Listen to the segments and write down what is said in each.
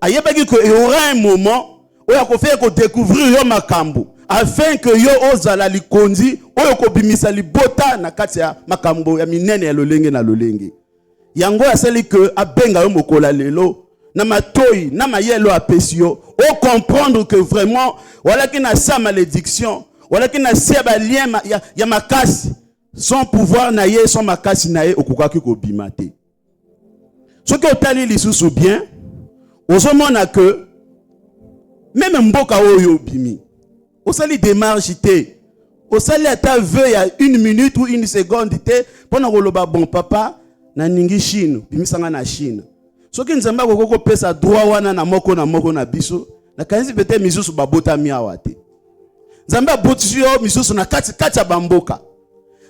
Il y aura un moment où il faut faire découvrir yo makambo afin que yo ozala likondi oyo ko bimisa libota na kati ya makambo ya minene ya lolenge na lolenge. Yango asali que abenga yo mokola lelo na matoi na mayelo apesio o comprendre que vraiment voilà qui na sa malédiction voilà qui na sa ba lien ya makasi son pouvoir na ye son makasi na ye okukaki ko bimate. Ce que otali lisusu bien ozomona que même mboka oyo bimi osali démarche te osali ata veuille ya 1 minute ou 1 seconde te pona koloba bon papa na ningi Chine bimisanga na Chine soki nzambe akoko pesa droit wana na moko na biso na kanisi pete misusu babota miawa te nzambe abotisi yo misusu na kati ya bamboka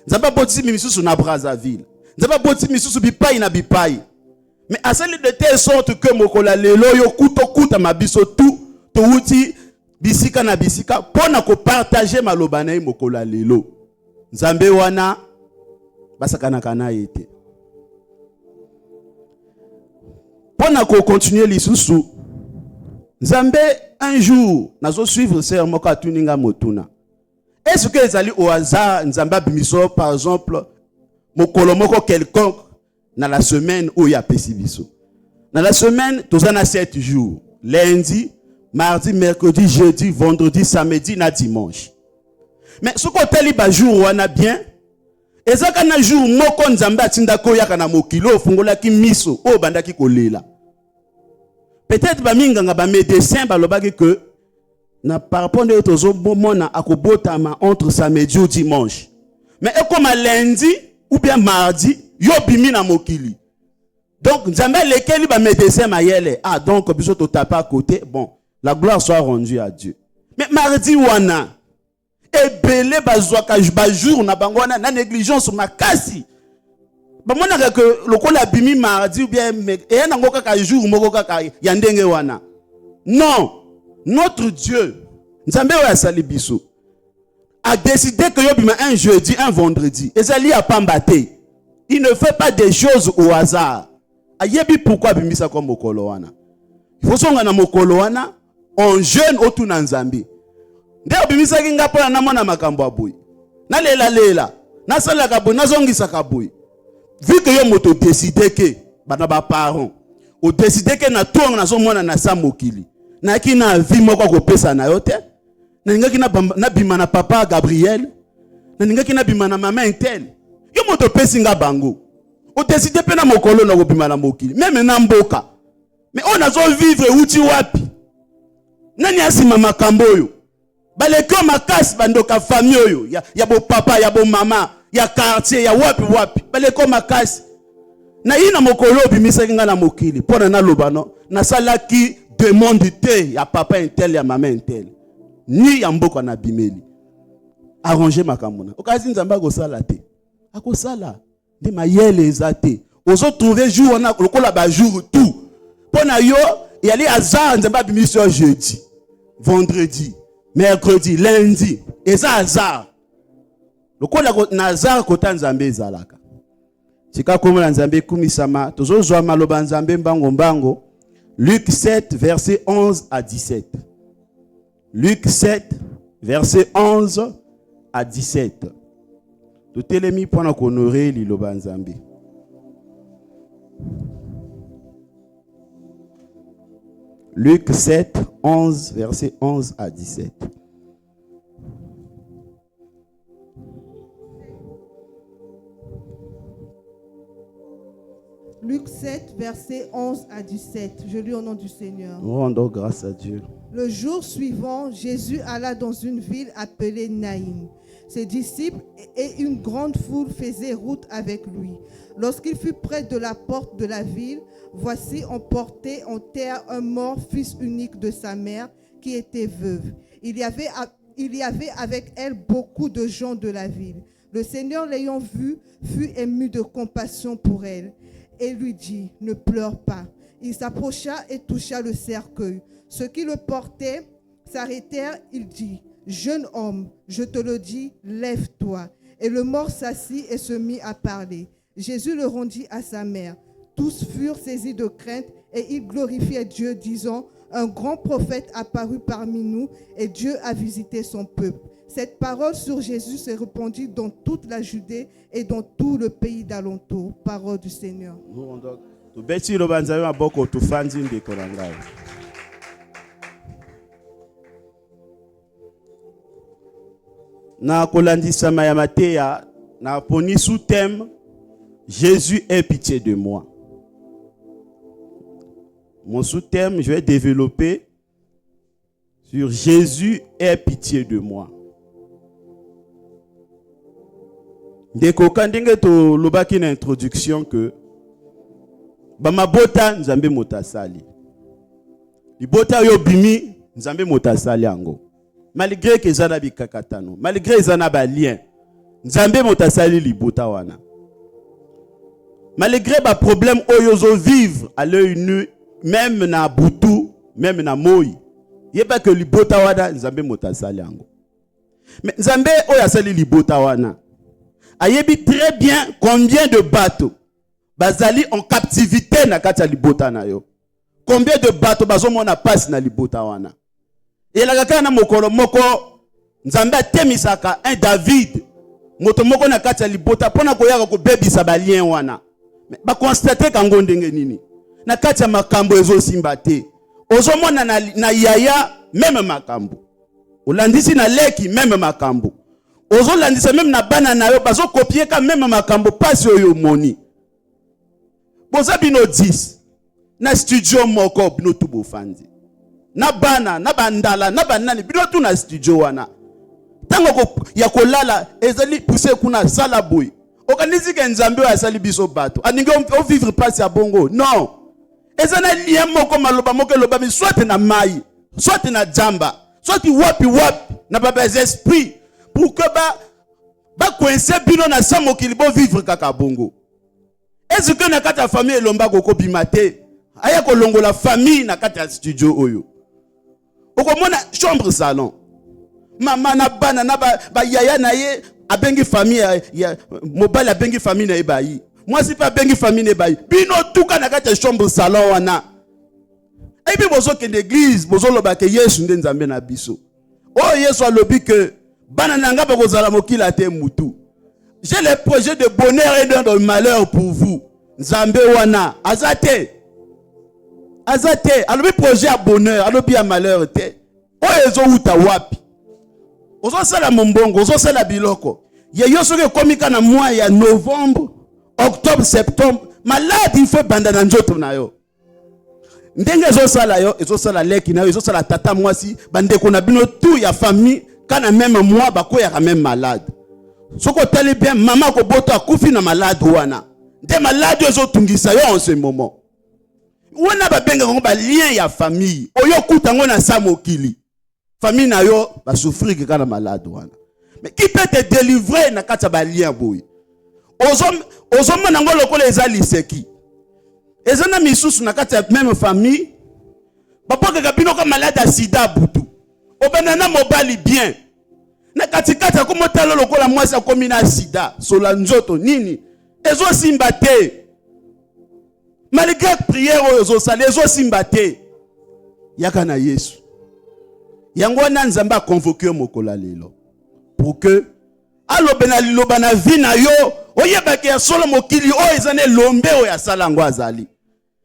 nzambe abotisi misusu na Brazzaville nzambe abotisi misusu bipai na bipai mais asali de telle sorte que mokola lelo yo kuta mabiso tout to uti bisika na bisika pona ko partager maloba na mokola lelo nzambe wana basakana kana yete pona ko continuer lisusu nzambe un jour nazo suivre sœur moko atuninga motuna est-ce que ezali au hasard nzambe bimiso par exemple mokolo moko quelconque na la semaine où ya pesi biso na la semaine tozana 7 jours lundi mardi, mercredi, jeudi, vendredi, samedi, na dimanche. Mais ce qu'on t'a dit, jour wana bien. Et ça quand un jour moko nzambe atinda ko yaka na mokilo fungola ki miso o banda ki kolela. Peut-être ba minganga ba médecin ba lobaki que na par rapport de tozo bomona akobota ma entre samedi ou dimanche. Mais comme lundi ou bien mardi yo bimi na mokili. Donc nzambe lekeli ba médecin mayele ah donc biso to tapa à côté bon. La gloire soit rendue à Dieu. Mais mardi wana ebele bazwaka ba jour na bangwana na négligence makasi. Ba mona que lokola bimi mardi ou bien et na ngoka ka jour moko kaka ya ndenge wana. Non, notre Dieu nzambe wa sali biso a décidé que yo bima un jeudi, un vendredi. Ezali a pambate. Il ne fait pas des choses au hasard. Ayebi pourquoi bimisa comme mokolo wana. Il faut songa na mokolo wana on jeune autour na nzambi nde obimisa kinga pona na mona makambo aboy na lela na sala ka boy na zongisa ka boy vu que yo moto décider que bana ba parents o décider que na tonga na zo mona na sa mokili na ki na vie moko ko pesa na yo te na ngaki na bima na papa Gabriel na ngaki na bima na mama Intel yo moto pesinga bango o décider pe na mokolo na ko bima na mokili même na mboka mais on a zo vivre uti wapi nani asima makambo yo baleko makasi bandoka famille oyo ya bo papa ya bo mama ya quartier ya wapi baleko makasi na ina mokolo bimisa kinga na mokili pona na lobano na salaki demande te ya papa Intel ya mama Intel ni ya mboko na bimeli arranger makambo na okazi nzamba ko sala te akosala ndi mayele ezate ozo trouver jour na lokola ba jour tout pona yo yali hasard nzamba bimisa jeudi vendredi, mercredi, lundi, et ça hasard. Le quoi na hasard kota nzambe zalaka. Tika komo nzambe kumisama, tozo zwa maloba nzambe mbango. Luc 7 verset 11 à 17. Luc 7 verset 11 à 17. Totelemi pona konorer liloba nzambe. Luc 7, 11, verset 11 à 17. Luc 7, verset 11 à 17. Je lis au nom du Seigneur. Nous rendons grâce à Dieu. Le jour suivant, Jésus alla dans une ville appelée Naïm. Ses disciples et une grande foule faisaient route avec lui. Lorsqu'il fut près de la porte de la ville, voici, on portait en terre un mort, fils unique de sa mère, qui était veuve. Il y avait avec elle beaucoup de gens de la ville. Le Seigneur, l'ayant vue, fut ému de compassion pour elle et lui dit, « Ne pleure pas. » Il s'approcha et toucha le cercueil. Ceux qui le portaient s'arrêtèrent. Il dit, « Jeune homme, je te le dis, lève-toi. » Et le mort s'assit et se mit à parler. Jésus le rendit à sa mère. Tous furent saisis de crainte et ils glorifiaient Dieu, disant, un grand prophète apparut parmi nous et Dieu a visité son peuple. Cette parole sur Jésus s'est répandue dans toute la Judée et dans tout le pays d'alentour. Parole du Seigneur. Na kolandisa ya Matéa, na poni sous thème Jésus ait pitié de moi. Mon sous-thème, je vais développer sur Jésus ait pitié de moi. Deko kandenge to lobaki na introduction que bamabota nzambe motasali. Libota yo bimi nzambe motasali ango. Malgré que zana bikakatano, malgré zana ba lien, nzambe motasali libota wana. Malgré ba problème oyozo vivre à l'œil nu, même na butu, même na moi, yeba que libota wana nzambe motasali ango. Mais nzambe oyasali libota wana. Ayebi très bien combien de bateaux bazali en captivité na kati ya libota na yo. Combien de bateaux bazomona passe na libota wana. Et la kaka na mokolo moko nzambe temisaka un David moto moko na kati ya libota pona koyaka ko bebisa balien wana. Mais ba constater kango ndenge nini. Na kati ya makambo ezo simba te. Ozomona na yaya même makambo. Olandisi na leki même makambo. Ozolandisa même na bana na yo bazo copier ka même makambo passe oyo moni. Boza bino 10 na studio moko bino tubo fandi. Na bana na bandala na banani bino tu na studio wana. Tango ya kolala ezali pousser kuna sala boy. Okanisi ke nzambe wa sali biso bato. Aninge on vivre passe ya bongo. Non. Ezana lien moko maloba moko loba mi soit na mai, soit na jamba, soit wapi na baba esprit. Pour que ba coincer bino na samo kilibo vivre kaka bongo. Est-ce que na kata famille lomba koko bimate aya ko longo la famille na kata studio oyo. Okomona chambre salon. Mama na bana na ba yaya na ye abengi famille ya mobile abengi famille na ebayi. Moi si pas bengi famille na ebayi. Bino tuka na kata chambre salon wana. Et puis bozo ke l'église bozo loba ke Yesu nde nzambe na biso. Oh Yesu alobi que banananga bakozala mokila te mutu. J'ai les projets de bonheur et de malheur pour vous. Nzambe wana azate. Azate, alobi projet à bonheur, alobi à malheur te. O ezo uta wapi. Ozo sala mombongo, ozo sala biloko. Ye yo soke komika na mois ya novembre, octobre, septembre, malade il faut bandana njoto na yo. Ndenge ezo sala yo, ezo sala leki na yo, ezo sala tata mwasi, bandeko na bino tout ya famille, kana même moi bako ya même malade. Soko tali bien maman ko boto akufi na malade wana. Nde malade ezo tungisa yo en ce moment. Wana ba benga ngo ba lien ya famille. Oyo kuta ngo na samokili. Famille na yo ba souffrir que kana malade wana. Mais qui peut te délivrer na kata ba lien boy. Ozo mona ngo lokola ezali seki. Ezana misusu na kata même famille. Papa ka bino ka malade à sida butu. Obenana mobali bien. Na katikata komotalo lokola mwasi akomi na sida. Sola nzoto nini. Ezo simba te. Malgré prière ozo sale ezo simba te. Yaka na Yesu. Yango wana nzamba convoquer mokola lelo. Pour que alobena liloba na vie na yo oyebaki ya solo mokili o ezane lombe o ya sala ngo azali.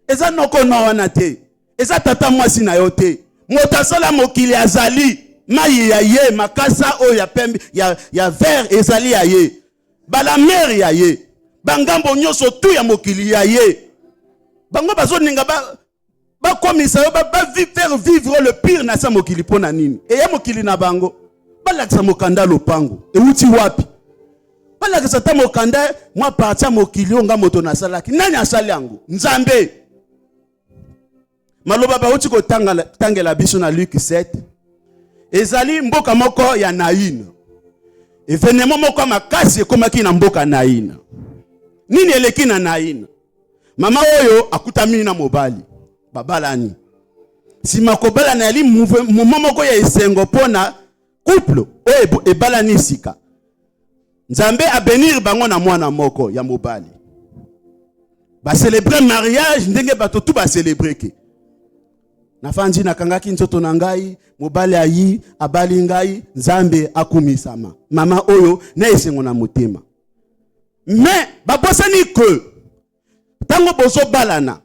Eza noko na wana te. Eza tata mwasi na yo te. Mota sala mokili azali. Mayi ya ye makasa o ya pembe ya vert ezali ya ye. Bala mer ya ye. Bangambo nyoso tu ya mokili ya ye. Bango bazo ninga ba komisa yo ba faire vivre le pire na sa mokili pona nini. E ya mokili na bango. Balakisa mokanda lopango. E uti wapi? Balakisa ta mokanda mwa partia mokili onga moto na salaki. Nani asali yango? Nzambe. Maloba ba uti ko tangela biso na Luc 7. Ezali mboka moko ya Naïn. Evenemo moko makasi ekomaki na mboka Naïn. Nini eleki na Naïn? Mama oyo akutami na mobali. Babalani. Si makobala na eli moko ya esengo pona couple oyo ebalani sika. Nzambe abenir bango na mwana moko ya mobali. Ba célébrer mariage, ndenge bato tout ba célébrer ke. Na fanji na kangaki nzoto na ngai, mobali ayi, abali ngai, Nzambe akumisama. Mama oyo na esengo na motema. Mais babosani que tango bozo balana,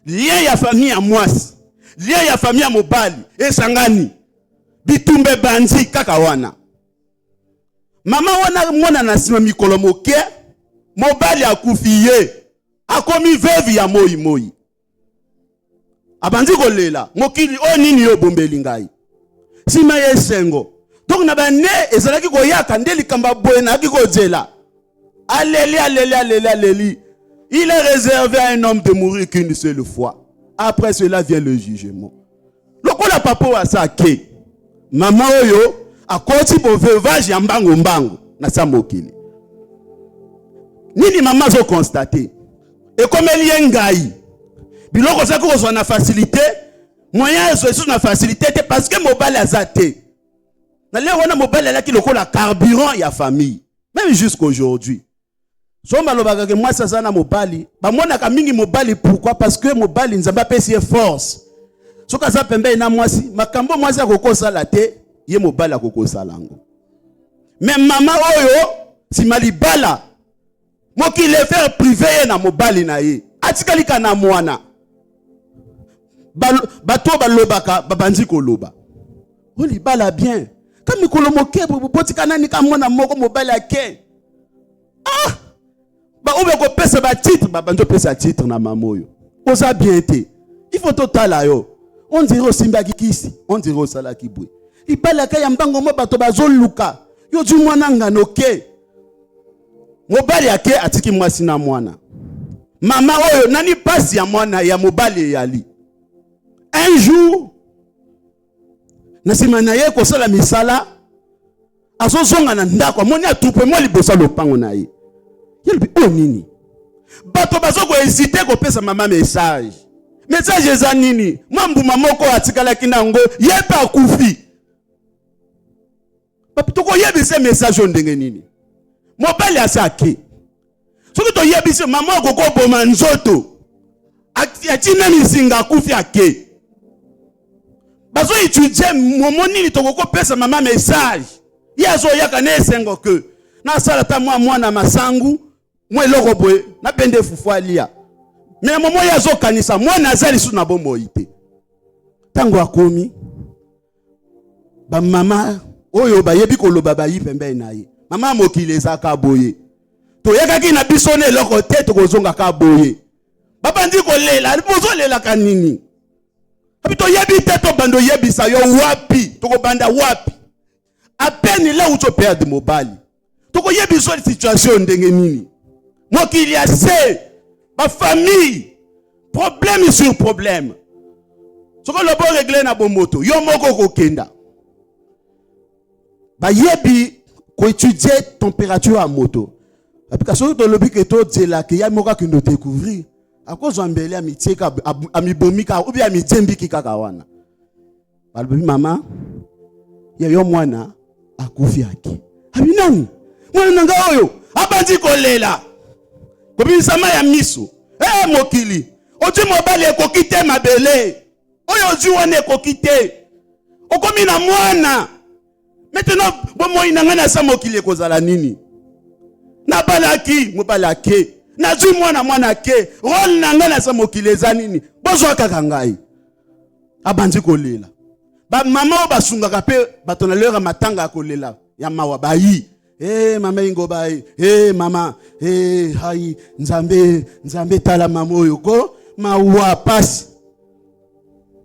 lien ya famille ya mwasi, lien ya famille ya mobali, esangani. Bitumbe banzi kaka wana. Mama wana mwana na sima mikolo moke, mobali akufiye, akomi vevi ya moi moi. Abandi kolela, mokili o nini yo bombeli ngai. Sima yesengo. Donc na ba ne ezalaki koyaka nde likamba boye na ki kozela. Alléli. Il est réservé à un homme de mourir qu'une seule fois. Après cela vient le jugement. Lokola papa wa sake. Maman oyo akoti bo veuvage ya mbango na samokili. Nini maman zo constater? Et comme elle y ngai. Biloko za ko na facilité, moyen zo na facilité parce que mobile azate. Na leo wana mobile la ki lokola carburant ya famille. Même jusqu'aujourd'hui. So malobaka ke moi ça na mobali, ba mona ka mingi mobali pourquoi? Parce que mobali nzamba pesi force. So kaza pembe na mwasi, makambo mwasi akokosa la te, ye mobali akokosa lango. Mais mama oyo si malibala moki le faire privé na mobali na ye. Atikalika na mwana. Bato balobaka babanzi koloba. Oli bala bien. Kami kolomoke botika nani ka mwana moko mobali ake. Ah! Ba oube ko pesa ba titre, ba banzo pesa titre na mamoyo. Oza bien te. Il faut totala yo. On dirait au simba kikisi, on dirait au sala kibwe. Il parle ka ya mbango mo bato bazo luka. Yo du mwana ngano ke. Mobali ake atiki mwasi na mwana. Mama oyo nani pasi ya mwana ya mobali yali. Un jour nasima na ye ko sala misala azozonga na ndako moni atupe mo libosa lopango na ye. Yelbi o nini? Bato bazo ko hésiter ko pesa mama message. Message eza nini? Mambu mamoko atikala kinango yepa kufi. Papito ko yebise message ndenge nini? Mobali asake. Soki to yebise mama ko boma nzoto. Atina misinga kufi ake. Bazo étudier momoni ni to ko pesa mama message. Yazo yaka ne sengo ke. Na sala ta mwana masangu, mwe loko boye, na pende fufu alia. Mais momo yazo kanisa, mwana azali su na bombo ite. Tango akomi, ba mama oyo ba yebi koloba ba yi pembe na ye. Mama mokile ezaka boye. To yaka ki na bisone loko te to kozonga ka boye. Baba ndi kolela, libozo lela kanini. Abi to yebi te to bando yebi sa yo wapi, to ko banda wapi. À peine là où tu perds de mobile. Tu connais besoin de situation ndenge nini. Moi qu'il y a c'est ma famille problème sur problème. Ce que le bon régler na bon moto. Yo moko ko kenda. Ba yebi ko étudier température à moto. Application de l'obi que to dela que ya moka que nous découvrir. À cause ambele amitié ka amibomi ka ou bien amitembi ki kaka wana. Balbi maman ya yo mwana akufi yake. Abi nani? Mwana nanga oyo abandi kolela. Kobisama ya miso. Mokili. Oji mobali ekokite mabele. Oyo oji wane ekokite. Okomi na mwana. Maintenant bomo inangana sa mokili ekozala nini? Na balaki mobalake. Na ji mwana ke. Rol nangana sa mokili eza nini? Bozwa kaka ngai. Abandi kolela. Ba mama basunga kape batona lera matanga kolela ya mawa bayi mama ingo bayi mama hai nzambe tala mama oyo ko mawa pasi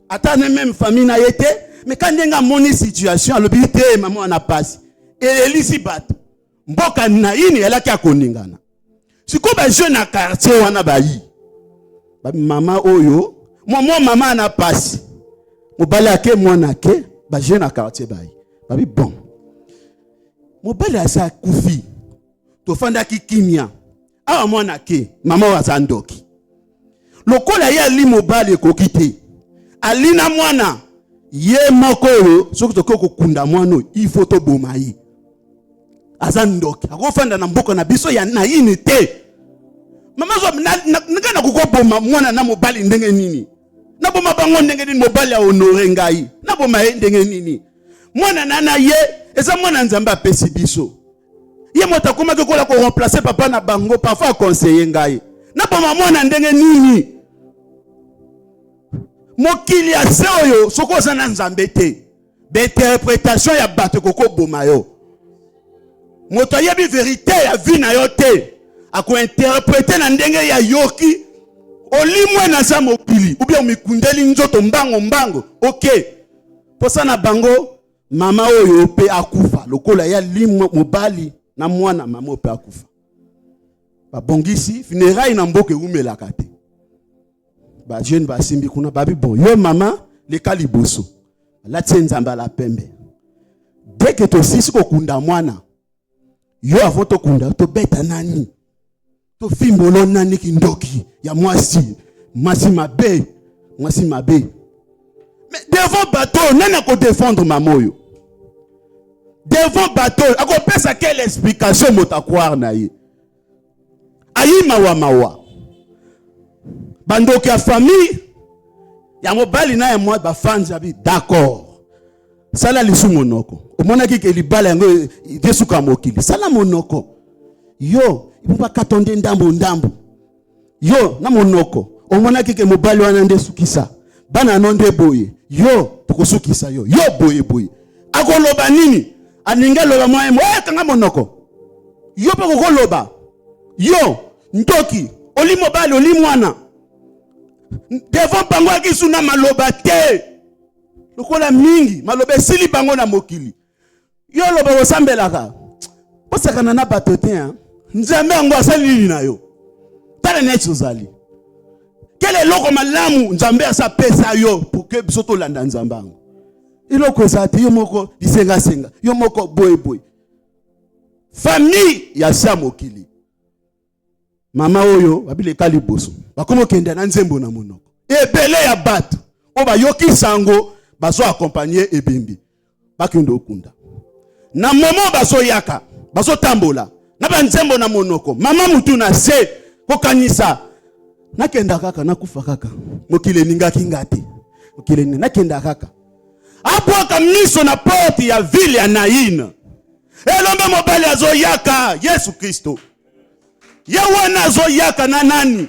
atane même famille na yete mais quand ndenga moni situation alobi te mama ana pasi elisi bat mboka na ini elaki akoningana siko ba jeune na quartier wana bayi ba mama oyo mama ana pasi mobali ake mwana ke ba jeune na quartier bayi babi bon mobali asa kufi to fanda ki kimia awa mwana ke mama wa zandoki lokola ya li mobali kokite alina mwana ye mokolo soki to kokunda mwana il faut to bomayi azandoki akofanda na mboka na biso ya na inite Maman zo na kuko boma mwana na mobali ndenge nini. Na boma bango ndenge nini mobali a honorer ngai. Na boma ndenge nini. Mwana nana ye eza mwana nzambe apesi biso. Ye mota kuma ke kola ko remplacer papa na bango parfois conseiller ngai. Na boma mwana ndenge nini. Mokili ya seoyo soko za na nzambe te. D'interprétation ya bato koko boma yo. Moto yebi vérité ya vie na yo te. Ako interpréter na ndenge ya yoki. Olimwe na sa mokili. Ou bien mikundeli nzoto mbango. OK. Posa na bango mama oyo pe akufa. Lokola ya limwe mobali na mwana mama oyo pe akufa. Ba bongisi funérailles na mboke umelaka te. Ba jeune ba simbi kuna babi bon yo mama le kaliboso. La tienzamba la pembe. Dès que to sisi ko kunda mwana. Yo avant to kunda to beta nani. To fimbolo nani kindoki ya mwasi mabe. Mais devant bateau nana ko défendre mamoyo. Devant bateau ako pesa quelle explication mota croire na ye. Ayi mawa. Bandoki ya famille ya mobali na ya mwa ba fans abi d'accord. Sala lisu monoko. Omona ki ke libala yango desuka mokili. Sala monoko. Yo, ibuba katonde ndambo. Yo, na monoko. Omona ki ke mobali wana ndesukisa. Bana nonde boye. Yo, tukosukisa yo. Yo boye. Akoloba nini? Aninga loba mwa kanga monoko. Yo pe kokoloba. Yo, ntoki, oli mobali, oli mwana. Devant bango akisuna maloba te. Lokola mingi, maloba sili bango na mokili. Yo loba osambelaka. Posakana na bato te hein. Nzambe ngo asali nini na yo. Tala net ozali. Quel loko malamu nzambe asa pesa yo pour que bisoto landa nzambango. Iloko ezati yo moko disenga. Yo moko boy. Famille ya sa mokili. Mama oyo babile kaliboso. Bakomo kende na nzembo na monoko. Ebele ya bato. Oba yoki sango baso accompagner ebembi. Bakindo okunda. Na momo baso yaka. Baso tambola. Na banzembo na monoko. Mama mutu na se kokanisa. Nakenda kaka nakufa kaka. Mokile ningaki ngati. Mokile nakenda kaka. Abwaka miso na porte ya ville ya Naïn. Elombe mobali azo yaka Yesu Kristo. Yawana azo yaka na nani?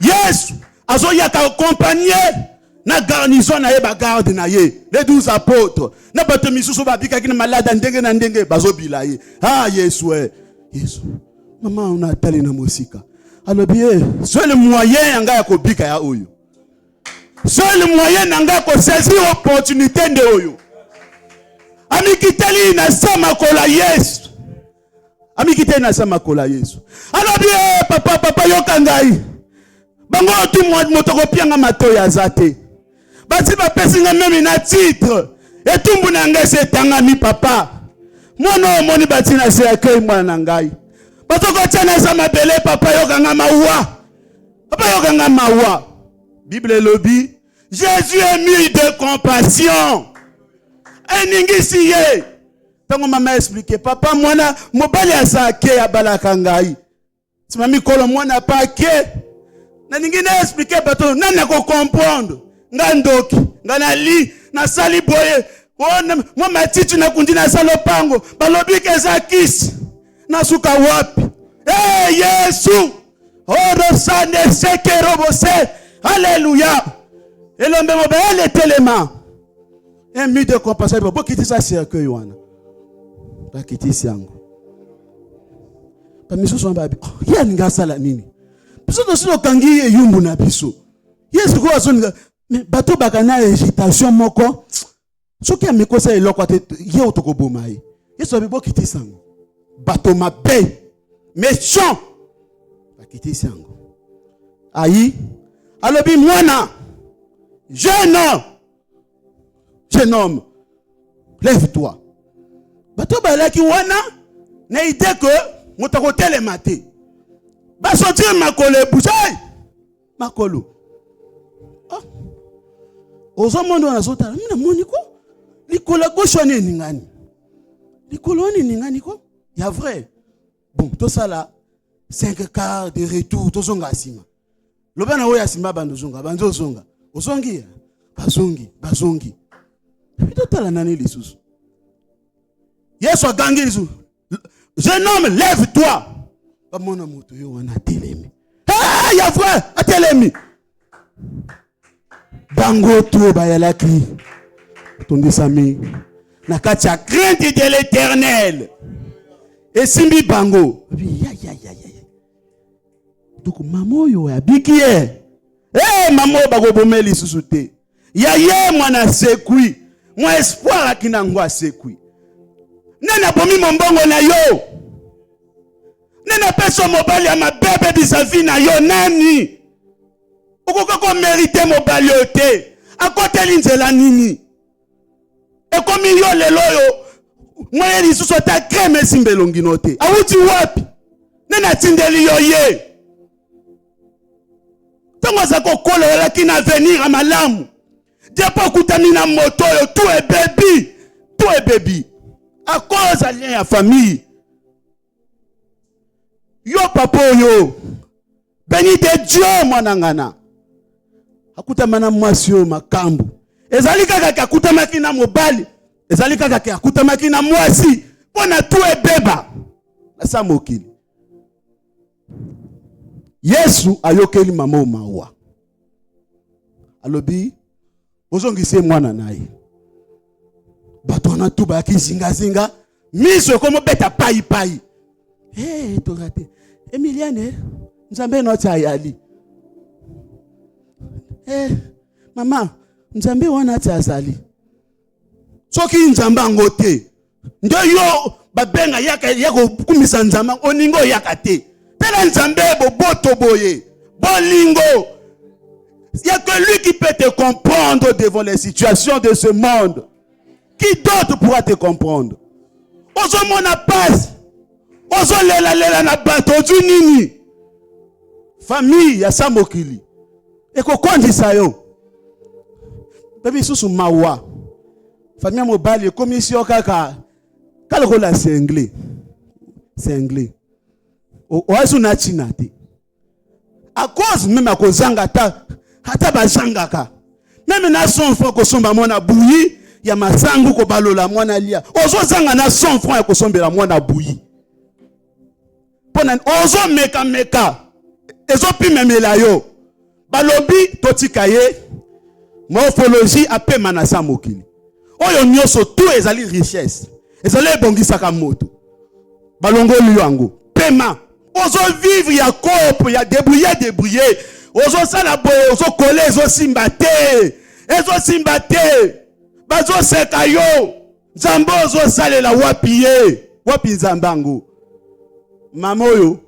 Yesu azo yaka accompagné na garnison na ye ba garde na ye. Les 12 apôtres. Na bato misusu babika kina malade ndenge na ndenge bazo bila ye. Ah Yesu Yesu. Mama on a tali na mosika. Alors bien, seul moyen yanga ya kobika ya oyo. Seul moyen nanga ko saisir opportunité de oyo. Amikiteli na sama kola Yesu. Amikiteli na sama kola Yesu. Alors bien papa yoka ngai. Bango tu motoko pianga matoya zate. Basi ba pesinga memi na titre. Etumbu na ngai se tanga mi papa. Mwana omoni batina se akei mwana ngai. Batoko tena sama bele papa yoka nga mawa. Papa yoka nga mawa. Bible lobby. Jésus est mis de compassion. Eningisi ye. Tango mama expliquer papa mwana mobali asake ya balaka ngai. Simami kolo mwana pa ke. Na ningine expliquer bato nana ko comprendre. Ngandoki, nganali na sali boye. Mwa matiti na kundi na salopango. Balobi keza kisi. Na suka wapi. Yesu. Oro sande seke robose. Alléluia. Elombe mobile telema. Un minute de compassion. Pour quitter ça cercueil wana. Pas quitter siango. Pas miso so mbabi. Ya nga sala nini? Biso to sino kangi yumbu na biso. Yesu ko azonga mais bato bakana agitation moko. Soki amekosa eloko te ye otokoboma ye. Yesu abi bo quitter sango. Bato mabe. Méchant. Pas quitter sango. Ayi. Alobi mwana. Jeune homme, lève-toi. Bato balaki wana na idée que motako telema te. Ba sortir makolo ebusai. Makolo. Ah. Ozo mondo na sota, mina moniko. Likolo gauche ni ningani. Likolo ni ningani ko? Ya vrai. Bon, tout ça là 5 quarts de retour, tozonga asima. Loba na oya asima bandozonga, bandozonga. Ozongi, bazongi. Totala nani lisusu. Yesu agangi lisusu. Jeune homme, lève-toi. Pas mon amour, yo wana telemi. Ah, ya frère, atelemi. Bango to bayalaki. Tondi sami. Na kati ya crainte de l'Éternel. Et simbi bango. Ya. Donc maman yo ya bikie. Maman bago bomeli susute. Ya mwana sekui. Moi espoir akina ngwa sekui. Nena bomi mbongo na yo. Nena peso mobali ya mabebe bisavi na yo nani. Okoko mérite mobali yo te. Akoteli nzela nini. Ekomi yo lelo yo. Mwana lisusu ta crème simbelongi note. Awuti wapi? Nena tindeli yo ye. Tango za kokola wala kina venir a malamu. Depo kutani na moto yo tout est baby. À cause de lien à famille. Yo papa yo. Béni de Dieu mwanangana. Akuta mana mwasio makambu. Ezali kaka akuta makina mobali. Ezali kaka akuta makina mwasi. Pona tout est beba. Asa mokili. Yesu ayokeli mama mawa. Alobi ozongise mwana naye. Batona tuba ki zinga miso komo beta pai. Torate Emiliane nzambe noti ayali. Mama nzambe wana ti azali. Soki nzamba ngote. Ndio yo babenga yako kumisa nzamba oningo yakate. Tela nzambe boboto boye. Bolingo. Il y a que lui qui peut te comprendre devant les situations de ce monde. Qui d'autre pourra te comprendre? Ozo mona passe. Ozo lela na bato nini. Famille ya samokili. Eko kondisa yo. Baby susu mawa. Famille mobali commission kaka. Kalokola c'est anglais. C'est anglais. Oazu na chinate. À cause même à cause zangata hata bazangaka. Même na son fo ko somba mona bouyi. Ya masangu ko balola mwana lia. Ozo zanga na 100 francs ko sombela mwana buyi. Pona ozo meka. Ezo pimemela yo. Balobi totika ye. Morphologie apema na sa mokili. Oyo nyoso tout ezali richesse. Ezali ebongisaka moto. Balongoli yango. Pema. Ozo vivre ya kopo ya débrouiller. Ozo sala boye, ozo coller, ozo simbate. Bazo seka yo. Nzambe ozo salela wapi ye. Wapi nzambango. Mamoyo.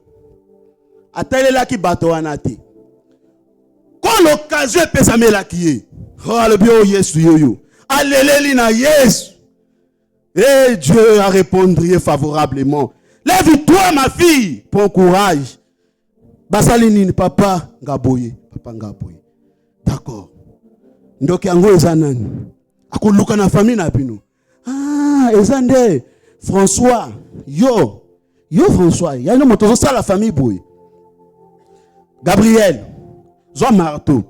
Atalela ki bato wana te. Quand l'occasion pesa melaki ye. Oh le bio Yesu yoyo. Alléluia na Yesu. Et Dieu a répondu favorablement. Lève-toi ma fille. Prends courage. Basalini papa ngaboye. D'accord. Ndoki ango ezanani. Akoluka na famille na bino. Ah, ezande François. Yo François. Ya no moto ça la famille boy. Gabriel. Zo marteau.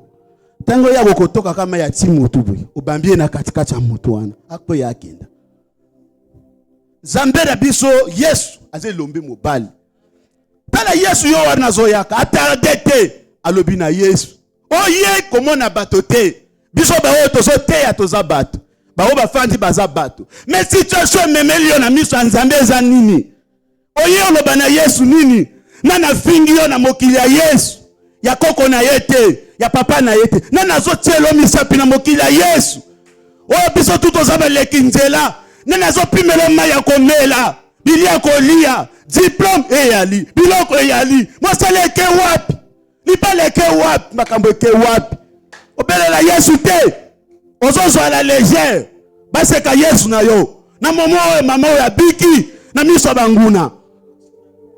Tango ya kotoka kama ya Timoto boy. Obambie na katikati ya moto wana. Akpo ya kenda. Zambera biso Yesu azelombe mobali. Tala Yesu yo wana zoyaka atardete alobi na Yesu. Oye komona batote. Biso ba oto zo te ya toza bato. Ba o ba fandi baza bato. Mais situation memeli yo na miso nzambe za nini? Oye oloba na Yesu nini? Nana fingi yo na mokili ya Yesu. Ya koko na yete, ya papa na yete. Nana zo tielo misapi na mokili ya Yesu. O biso tuto zaba leki nzela. Nana zo pimelo maya komela. Bilia kolia. Diplôme eyali. Biloko eyali. Mosale ke wapi? Lipale ke wapi? Makambo ke wapi? Obelela Yesu te. Ozozo à la légère. Baseka Yesu na yo. Na momo mama ya biki. Na miso banguna.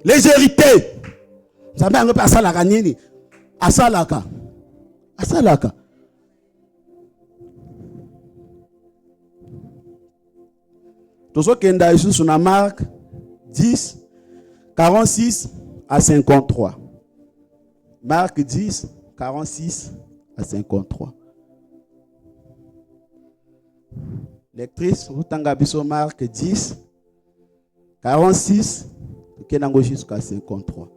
Légérité. Nzambe ango pa asalaka nini? Asalaka. Tozo kenda isusu na Marc 10 46 à 53. Marc 10, 46 à 53. Lectrice, vous t'engagez Marc 10, 46 jusqu'à 53.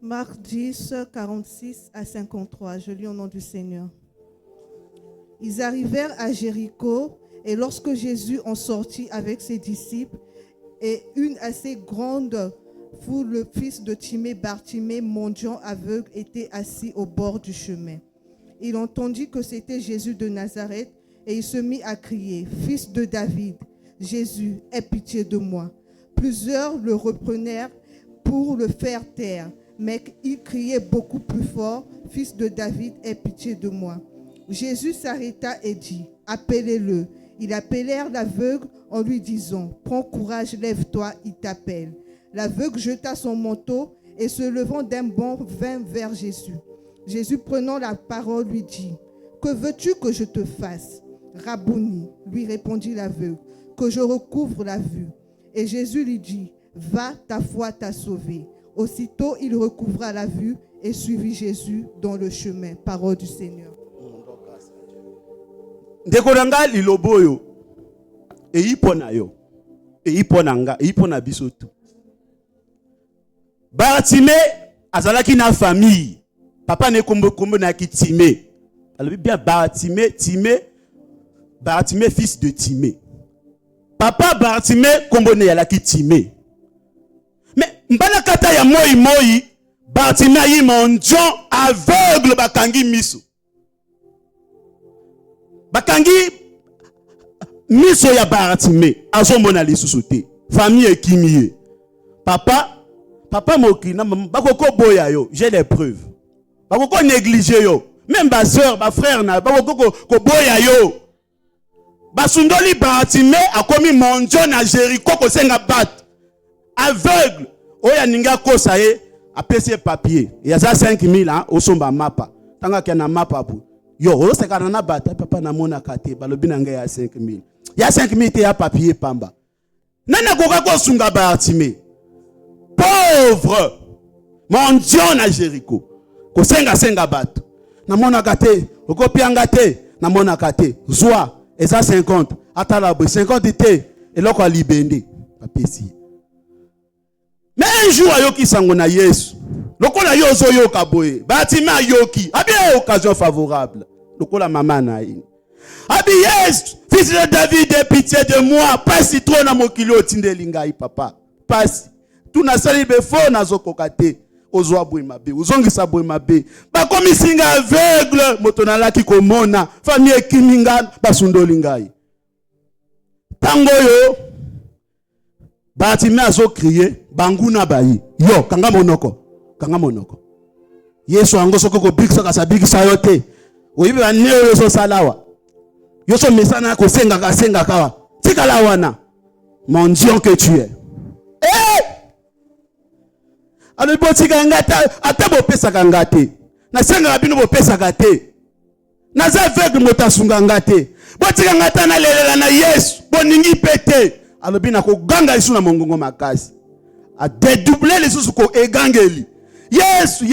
Marc 10, 46 à 53. Je lis au nom du Seigneur. Ils arrivèrent à Jéricho, et lorsque Jésus en sortit avec ses disciples, et une assez grande foule, le fils de Timée, Bartimée, mendiant aveugle, était assis au bord du chemin. Il entendit que c'était Jésus de Nazareth, et il se mit à crier, « Fils de David, Jésus, aie pitié de moi. » Plusieurs le reprenèrent pour le faire taire, mais il criait beaucoup plus fort, « Fils de David, aie pitié de moi. » Jésus s'arrêta et dit, « Appelez-le. » Ils appelèrent l'aveugle en lui disant, « Prends courage, lève-toi, il t'appelle. » L'aveugle jeta son manteau et se levant d'un bond vint vers Jésus. Jésus prenant la parole lui dit, « Que veux-tu que je te fasse ?» « Rabouni, lui répondit l'aveugle, « que je recouvre la vue. » Et Jésus lui dit, « Va, ta foi t'a sauvé. » Aussitôt il recouvra la vue et suivit Jésus dans le chemin. Parole du Seigneur. Ndekolanga liloboyo eipona yo eiponanga eipona bisoto. Bartimée azalaki na famille. Papa ne kombo na ki Timée. Alors bien Bartimée fils de Timée. Papa Bartimée kombo ne yalaki Timée. Mais mbala kata ya moi Bartimée yi monjon aveugle bakangi miso. Bakangi miso ya Bartimée azomona lisusu te. Famille ekimiye. Papa moki na bakoko boya yo, j'ai les preuves. Bakoko négliger yo, même ba sœur, ba frère na bakoko ko boya yo. Basundoli Bartimée akomi monjo na Jéricho ko senga bat. Aveugle, oya ninga kosa ye apese papier. Ya za 5000 hein, osomba mapa. Tanga ke na mapa bu. Yo, o se kana na bata papa na mona kate balobi na nga ya 5000. Ya 5000 te ya papier pamba. Nana koka ko sunga Bartimée. Pauvre mon Dieu na Jéricho ko senga bato na mona kate okopianga te na mona kate zwa eza 50 atala bo 50 te eloko libende papesi. Mais un jour ayoki sango na Yesu lokola yo zo yoka boye Bartimée ayoki abi occasion favorable lokola mama na ye abi Yesu fils de David aie pitié de moi pasi trop na mokili otindeli ngai papa pasi tout na sali befo nazokoka te ozwa boye mabe ozongisa boye mabe bakomi singa aveugle moto nalaki komona famille ekiminga basundoli ngai tango yo Bartimée azo crier banguna bayi yo kanga monoko Yesu ango soko ko bikisa ka sabikisa yo te oyibe baneo yo so salawa yo so mesana ko senga kawa tikala wana mon Dieu que tu es. Alors botika ngata atabo pesa kangate na senga bino bo pesa kate na za aveugle motasunga ngate botika ngata na lelela na Yesu boningi pete alors bina ko ganga isu na mongongo makasi a dédoubler les sous ko egangeli Yesu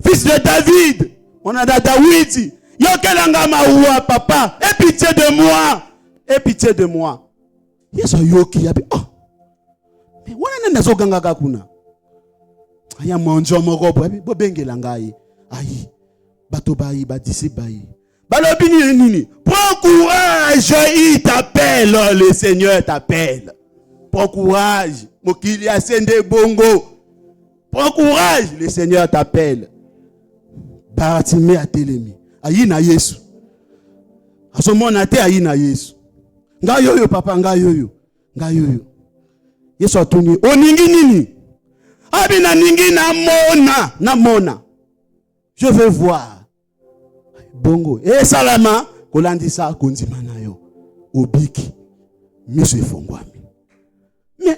fils de David on a David yo kelanga mawa papa aie pitié de moi Yesu yoki yabi mais wana nazo ganga kakuna aya monjo moko bo bengela ngai ayi bato bayi ba disciple bayi balobi nini prends courage il t'appelle le Seigneur t'appelle prends courage mokili asende bongo prends courage le Seigneur t'appelle. Bartimée atelemi ayi na Yesu asomona te ayi na Yesu ngai yoyo papa ngai yoyo Yesu atuni oningi nini abina ningi na mona je veux voir bongo salama kolandisa kondima na yo obiki miso efongwami mais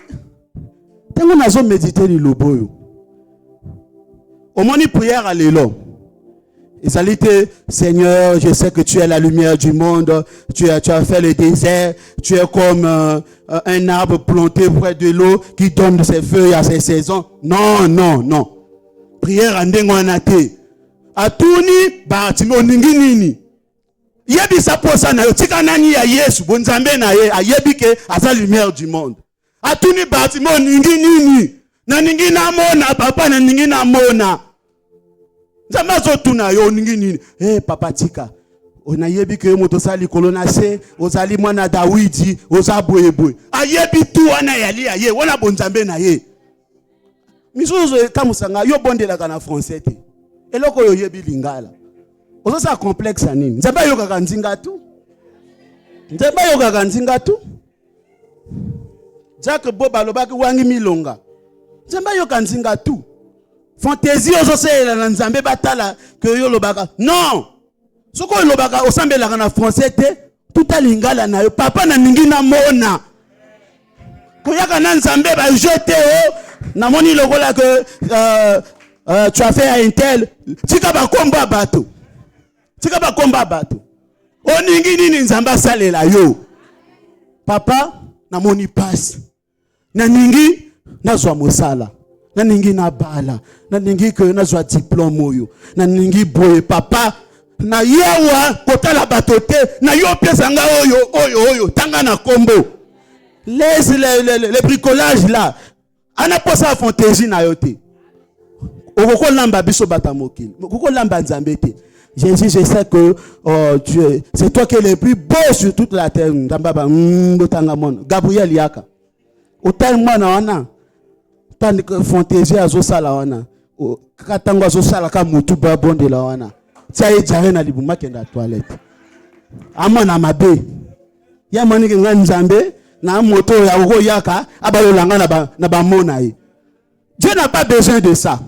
tango nazo méditer liloboyo omoni prière à lelo Ezalité, Seigneur, je sais que tu es la lumière du monde. Tu as fait le désert. Tu es comme un arbre planté près de l'eau qui donne ses feuilles à ses saisons. Non, non, non. Prière en dengonate. Atuni Bartimeo ninginini. Yebi sa posa na yo tika nani ya Yesu bonzambe na ye ayebi ke asa lumière du monde. Atuni Bartimeo ninginini. Na ningi na mona papa na ningi na mona. Zamazo tuna yo ningi nini. Papa tika. Ona yebi ke moto sali kolona se, ozali mwana Dawidi, ozaboyeboy. Ayebi tu wana yali aye, wana bonzambe na ye. Misozo kamusanga yo bondela kana français te. Eloko yo yebi lingala. Ozo sa complexe nini. Nzamba yo kaka nzinga tu. Nzamba yo kaka nzinga tu. Jacques Boba lobaki wangi milonga. Nzamba yo kaka nzinga tu. Fantaisie ozo se la nzambe batala ke yo lobaka. Non. Soko yo lobaka osambela kana français te. Tout a lingala na yo. Papa na ningi na mona. Koyaka na nzambe ba jeté o. Na moni lokola que tu as fait à un tel. Tika ba komba bato. Tika ba komba bato. O ningi nini nzamba salela yo. Papa na moni passe. Na ningi na zwa mosala. Na ningi na bala. Na ningi que na zwa diplôme oyo. Na ningi boye papa. Na yewa kotala bato te. Na yo pesa nga oyo. Tanga na kombo. Laisse le bricolage là. Ana posa fantaisie na yote. Okoko lamba biso batamokili. Okoko lamba nzambe te. Jésus, je sais que c'est toi qui es le plus beau sur toute la terre. Ndamba botangamon. Gabriel Yaka. Otel mwana wana. Tandi fantaisie azo sala wana. Katango azo sala ka mutu ba bonde la wana. Tia ejare na libuma kenda toilette. Amana mabe. Ya mani ke nzambe. Na moto ya oko yaka abalolanga na ba mona ye. Dieu n'a pas besoin de ça.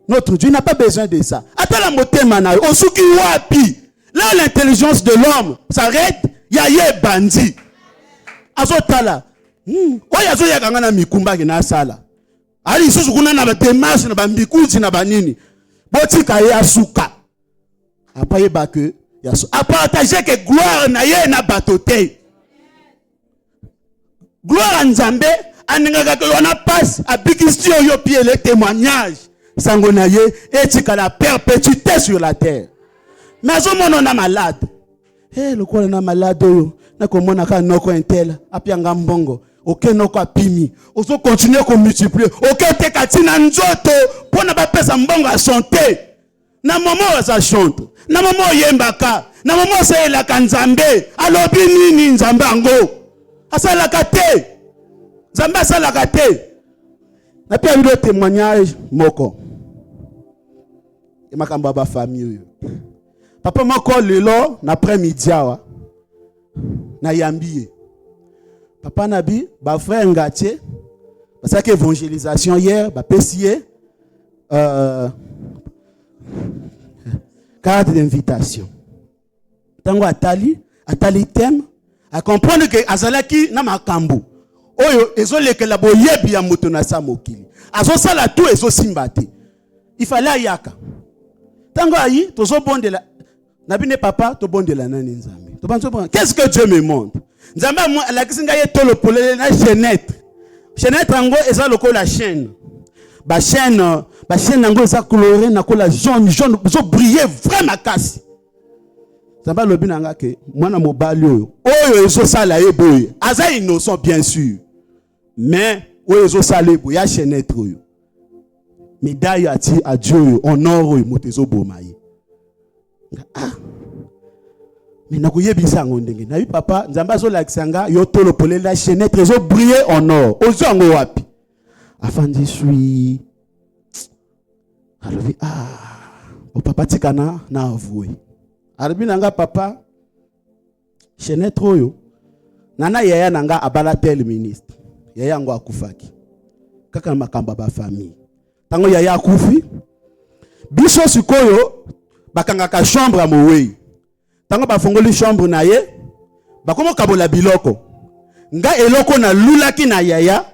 Notre Dieu n'a pas besoin de ça. Atala motema na osuki wapi. Là l'intelligence de l'homme s'arrête, ya ye bandi. Azotala. Oya zo yaka ngana mikumba ke na sala. Ali susu kuna na ba démarche na ba mbikuzi na ba nini. Botika ye asuka. Apaye ba que ya so. Apartager que gloire na ye na batote. Gloire à Nzambe, anengaka que on a passe à bikistio yo pied le témoignage. Sangonaye et tika la perpétuité sur la terre. Mais au monde on a malade. Le quoi on a malade yo. Na komona ka noko intel apianga mbongo. Aucun noko apimi. Ozo continuer ko multiplier. Aucun te katina nzoto pona ba pesa mbongo à santé. Na momo za chante. Na momo yembaka. Na momo se la kanzambe. Alobi nini nzambe ngo. Asalaka te. Nzambe asalaka te. Na pia le témoignage moko. Et makamba ba famille. Papa moko lelo na après-midi awa. Na yambiye. Papa nabi ba frère Ngatie. Parce que évangélisation hier ba pesier carte d'invitation. Tango atali thème à comprendre que azalaki na makambo oyo ezoleke la boyebi ya moto na sa mokili azo sala tout ezo simbate il fallait ayaka tango ayi tozo bondela na bine papa to bondela nani nzambe to banzo bon qu'est-ce que Dieu me montre nzambe la kisinga ye tolo polele na chaînette ngo eza lokola la chaîne ba chaîne ngo eza coloré na kola jaune zo briller vraiment kasi. Zamba lobi nanga ke mwana mobali oyo ezo sala eboye aza innocent bien sûr mais oyo ezo sala eboye ya chaînette oyo médaille ati a Dieu honor oyo motezo bomaye mais nakoyebisa ngo ndenge na papa nzamba zo lakisanga yo tolo polele la chaînette ezo briller en or ozo ngo wapi afandi sui alobi o papa tikana na avoué. Arabi nanga papa chaînette oyo nana yaya nanga abala tel ministre yaya ngo akufaki kaka makamba ba famille tango yaya akufi biso sikoyo bakanga ka chambre a mowei tango bafongoli chambre na ye bakomo kabola biloko nga eloko na lulaki na yaya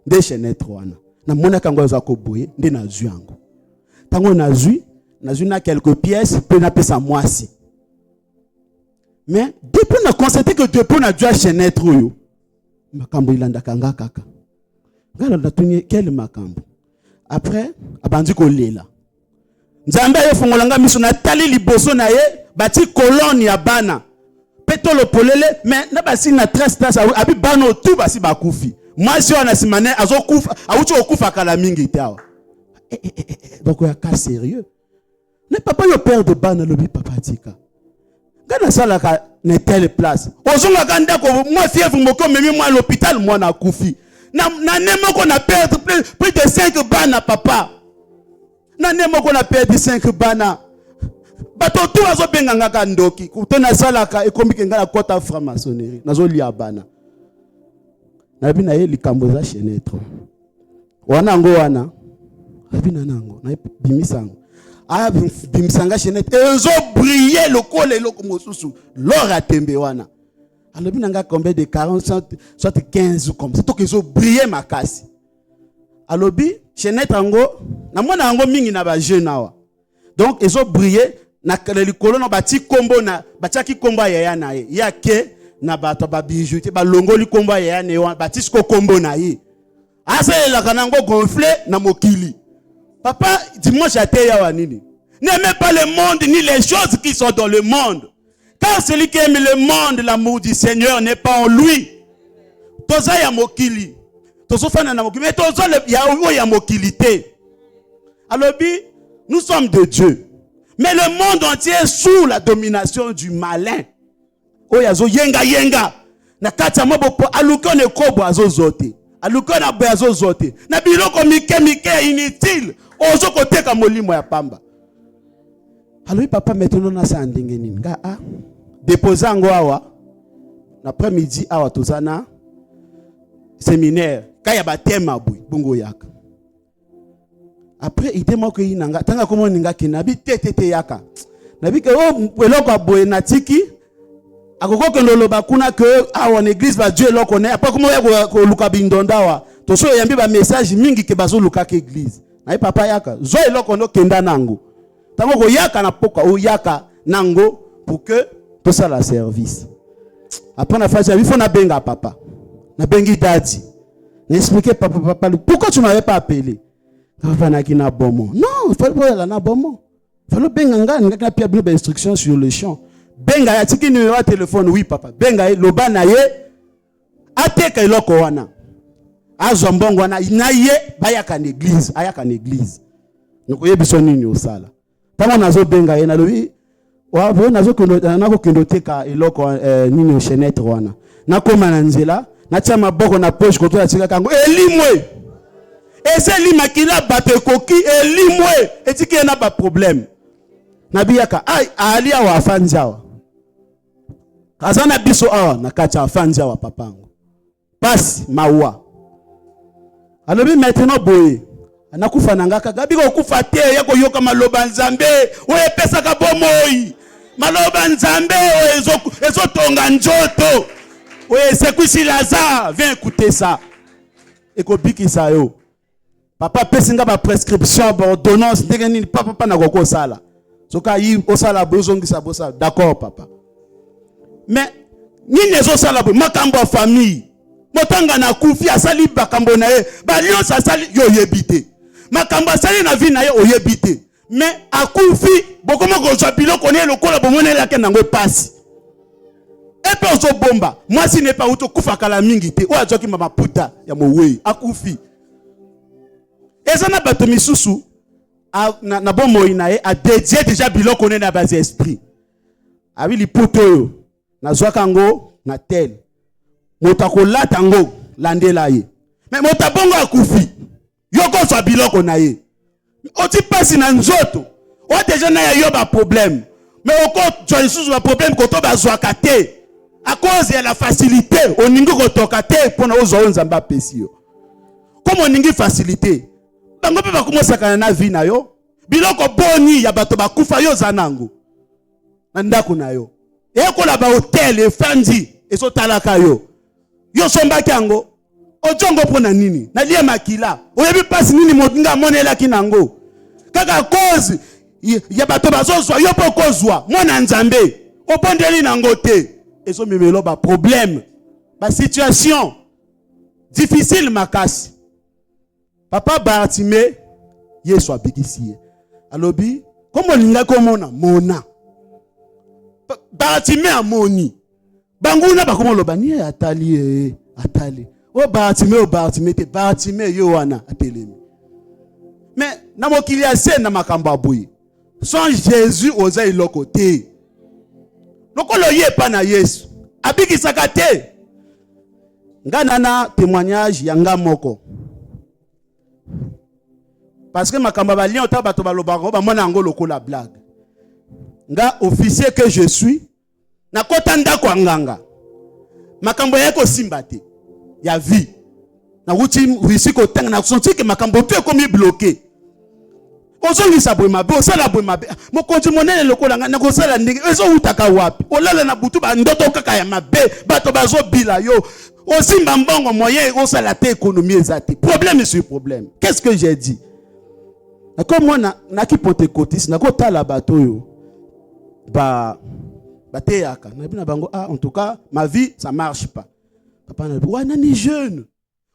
de chaînette wana na mona kango za ko boye nde na zwi yango tango na zwi nazuna quelques pièces pe na pesa mwasi. Mais depuis on a constaté que depuis on a dû acheter yo. Makambo ilanda kanga kaka. Ngala ndatunye quel makambo. Après abandi ko lela. Nzambe yo fongolanga miso na tali liboso na ye bati colonne ya bana. Petolo polele mais na basi na 13 place abi bana tout basi bakufi. Mwasi wana simane azokufa awuti okufa kala mingi tawa. Donc il y a cas sérieux. Ne papa yo père de bana lobi papa tika. Gana sala ka na telle place. Ozonga kanda ko moi fièvre moko memi moi à l'hôpital moi na kufi. Na nemo ko na perdre plus de 5 bana papa. Na nemo ko na perdre 5 bana. Bato tout azo benga ngaka ndoki. Kutona sala ka ekomi kenga na kota franc-maçonnerie. Nazo lia bana. Na bina ye likambo za chenetre. Wana ngo wana. Abina nango na bimisango. Ah bimisanga chenetre. Ezo briller le col loko mosusu. L'or tembe wana. Alors bina nga combien de 40 soit 15 comme ça. Donc ezo briller makasi. Alors bi chenetre ngo na mona ngo mingi na ba jeune awa. Donc ezo briller na likolo na bati kombo na batiaki kombo ya na ye. Ya ke na bato ba bijouté ba longoli kombo ya ne batisko kombo na ye. Asa la kanango gonflé na mokili. Papa dimanche à ya wanini. N'aimez pas le monde ni les choses qui sont dans le monde. Car celui qui aime le monde, l'amour du Seigneur n'est pas en lui. Toza ya mokili. Tozo fana na mokili. Mais tozo ya mokilité. Alors nous sommes de Dieu. Mais le monde entier est sous la domination du malin. Oyazo yenga. Na kata mobo aluko ne kobo azo zote. Aluko na boyazo zote. Na biloko mike inutile. Ozo koteka molimo ya pamba. Alors papa maintenant na sa ndenge nini? Nga déposer ngo awa. L'après-midi awa tozana séminaire. Kaya ba tema boy bongo yaka. Après il te moko inanga tanga komo ninga kinabi tete yaka. Nabi ke eloko aboye natiki akoko ke loloba kuna ke awa en église ba Dieu eloko ne après komo ya ko luka bindonda wa to so yambi ba message mingi ke bazo luka ke église. Na papa yaka zo eloko no kenda nango. Tango ko yaka na poka o yaka nango pour que tout ça la service. Après na phase il faut na benga papa. Na bengi dadi. N'expliquer papa pourquoi tu m'avais pas appelé? Papa na kina bomo. Non, il faut pas na bomo. Il faut benga ngani na pia bien instruction sur le champ. Benga ya tiki numéro de téléphone oui papa. Benga loba na ye ateka eloko wana. Azo mbongo wana na ye bayaka na église, ayaka na église. Noko yebiso nini osala. Tama nazo benga ye na lobi wa bo nazo kendo teka eloko nini chenetre wana. Na koma na nzela na tia maboko na poche koto ya tika kango elimwe. Ese limakila bate koki elimwe etiki na ba problème. Na biyaka ai alia wa afanjawa. Kazana biso awa na kati afanjawa papango. Pasi mawa. Alobi maintenant boye. Anakufa nangaka gabi ko kufa te yako yoka maloba nzambe oye pesa ka bomoi. Maloba nzambe ezo tonga njoto. Oye sekwisi laza viens écouter ça. Eko bikisa yo. Papa pesinga ba prescription ba ordonnance ndenge nini papa na koko sala. Soka yi osala bozongisa bosa d'accord papa. Mais nini ezo sala bo makambo ya famille. Motanga na kufi asali bakambo na ye ba lionsa asali yo yebite. Makambo asali na vie na ye oyebite. Mais akufi bokomo ko zapilo koné lokola bomone la ke nango pasi. Et puis ozo bomba. Moi si n'est pas uto kufa kala mingi te. O ajoki mama puta ya mowe akufi. Ezana bato misusu na bomo inae a dédié déjà biloko ne na base esprit. Abi lipoto yo na zwaka ngo na tel. Motako latango landela ye. Mais motabongo akufi. Yoko so biloko na ye. Oti pasi na nzoto. O déjà na yo ba problème. Mais oko join sous ba problème ko to ba zwaka te. À cause de la facilité, oningi ko toka te pona ozo nzamba pesi yo. Comme oningi facilité. Bango pe bakomosa kana na vie na yo. Biloko boni ya bato bakufa yo zanango. Na ndako na yo. Eko la ba hotel efandi eso talaka yo. Yo somba kango. Ojongo pona nini? Na lie makila. Oyebi pasi nini modinga monela kinango. Kaka cause ya bato bazozwa yo po kozwa mwana nzambe opondeli nango te ezomemelo ba problème ba situation difficile makasi. Papa Bartimée Yesu abikisi ye alobi komo linga komona mona Bartimée amoni banguna bakomo loba ni atali o Bartimée te Bartimée yo wana atelemi. Mais na mokili ya se na makambo aboyi sans Jésus oza iloko te lokolo ye pa na Yesu abikisaka te. Nga na témoignage ya nga moko parce que makambo ba lien bato balobako ba mona ngo lokola blague. Nga officier que je suis na kota ndako nganga makambo yako simba te ya vie na wuti wisi ko tanga na senti que makambo tu ekomi bloqué ozongi sabwe mabe osala bwe mabe mokonzi monene lokola nga na kosala ndenge ezo utaka wapi olala na butu ba ndoto kaka ya mabe bato bazo bila yo osimba mbongo moyen osala te économie ezate problème sur problème. Qu'est-ce que j'ai dit? Comme moi na ki pentecôtiste na ko tala bato yo ba teyaka na bina bango en tout cas ma vie ça marche pas. Papa na ouais nani jeune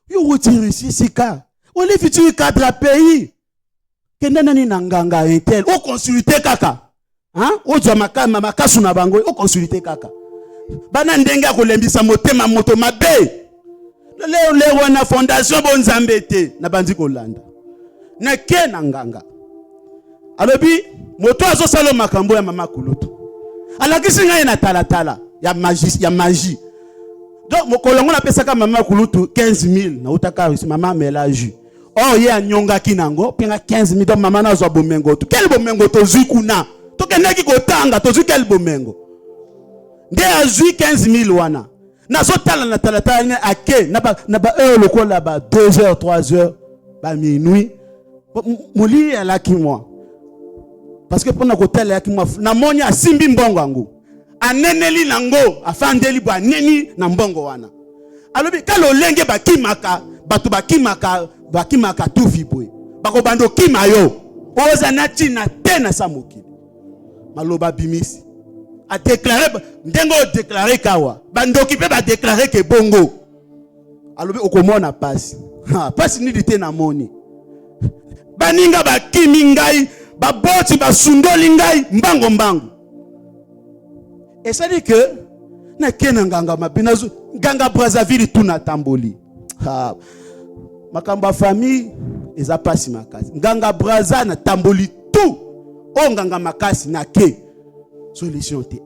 yo retire ici sika on les futurs cadre pays kenda nani nanganga intel o consulter kaka o zwa makasu na bango o consulter kaka bana ndenge akolembisa motema moto mabe leo wana fondation bonzambe te na bandi kolanda na ke na nganga alobi moto azo sala makambo ya mama kulutu alakisi ngai na talatala ya magie donc mokolongo na pesaka mama kulutu 15,000 na utaka mama melaju ye anyonga kinango pinga 15,000 donc mama na zo bomengo to quel bomengo to zikuna to keneki kotanga to quel bomengo nde azui 15,000 wana na zo tala na talatala ake na ba lokola ba 2h 3h ba minuit moli alaki moi parce que pona kotala yaki moi na moni asimbi mbongo angu aneneli nango afandeli bwa neni na mbongo wana alobi kalo lenge bakimaka bato bakimaka tu vibwe bako bando kima yo oza na tina tena samokili maloba bimisi a déclarer ndengo déclarer kawa bando ki pe ba déclarer ke bongo alobi okomona pasi pasi ni dite na moni baninga bakimi ngai baboti basundoli ngai mbango et ça dit que na kena nganga mabinazo nganga Brazzaville tuna tamboli makamba famille eza pasi makasi nganga Brazza na tamboli tout o nganga makasi na ke solution te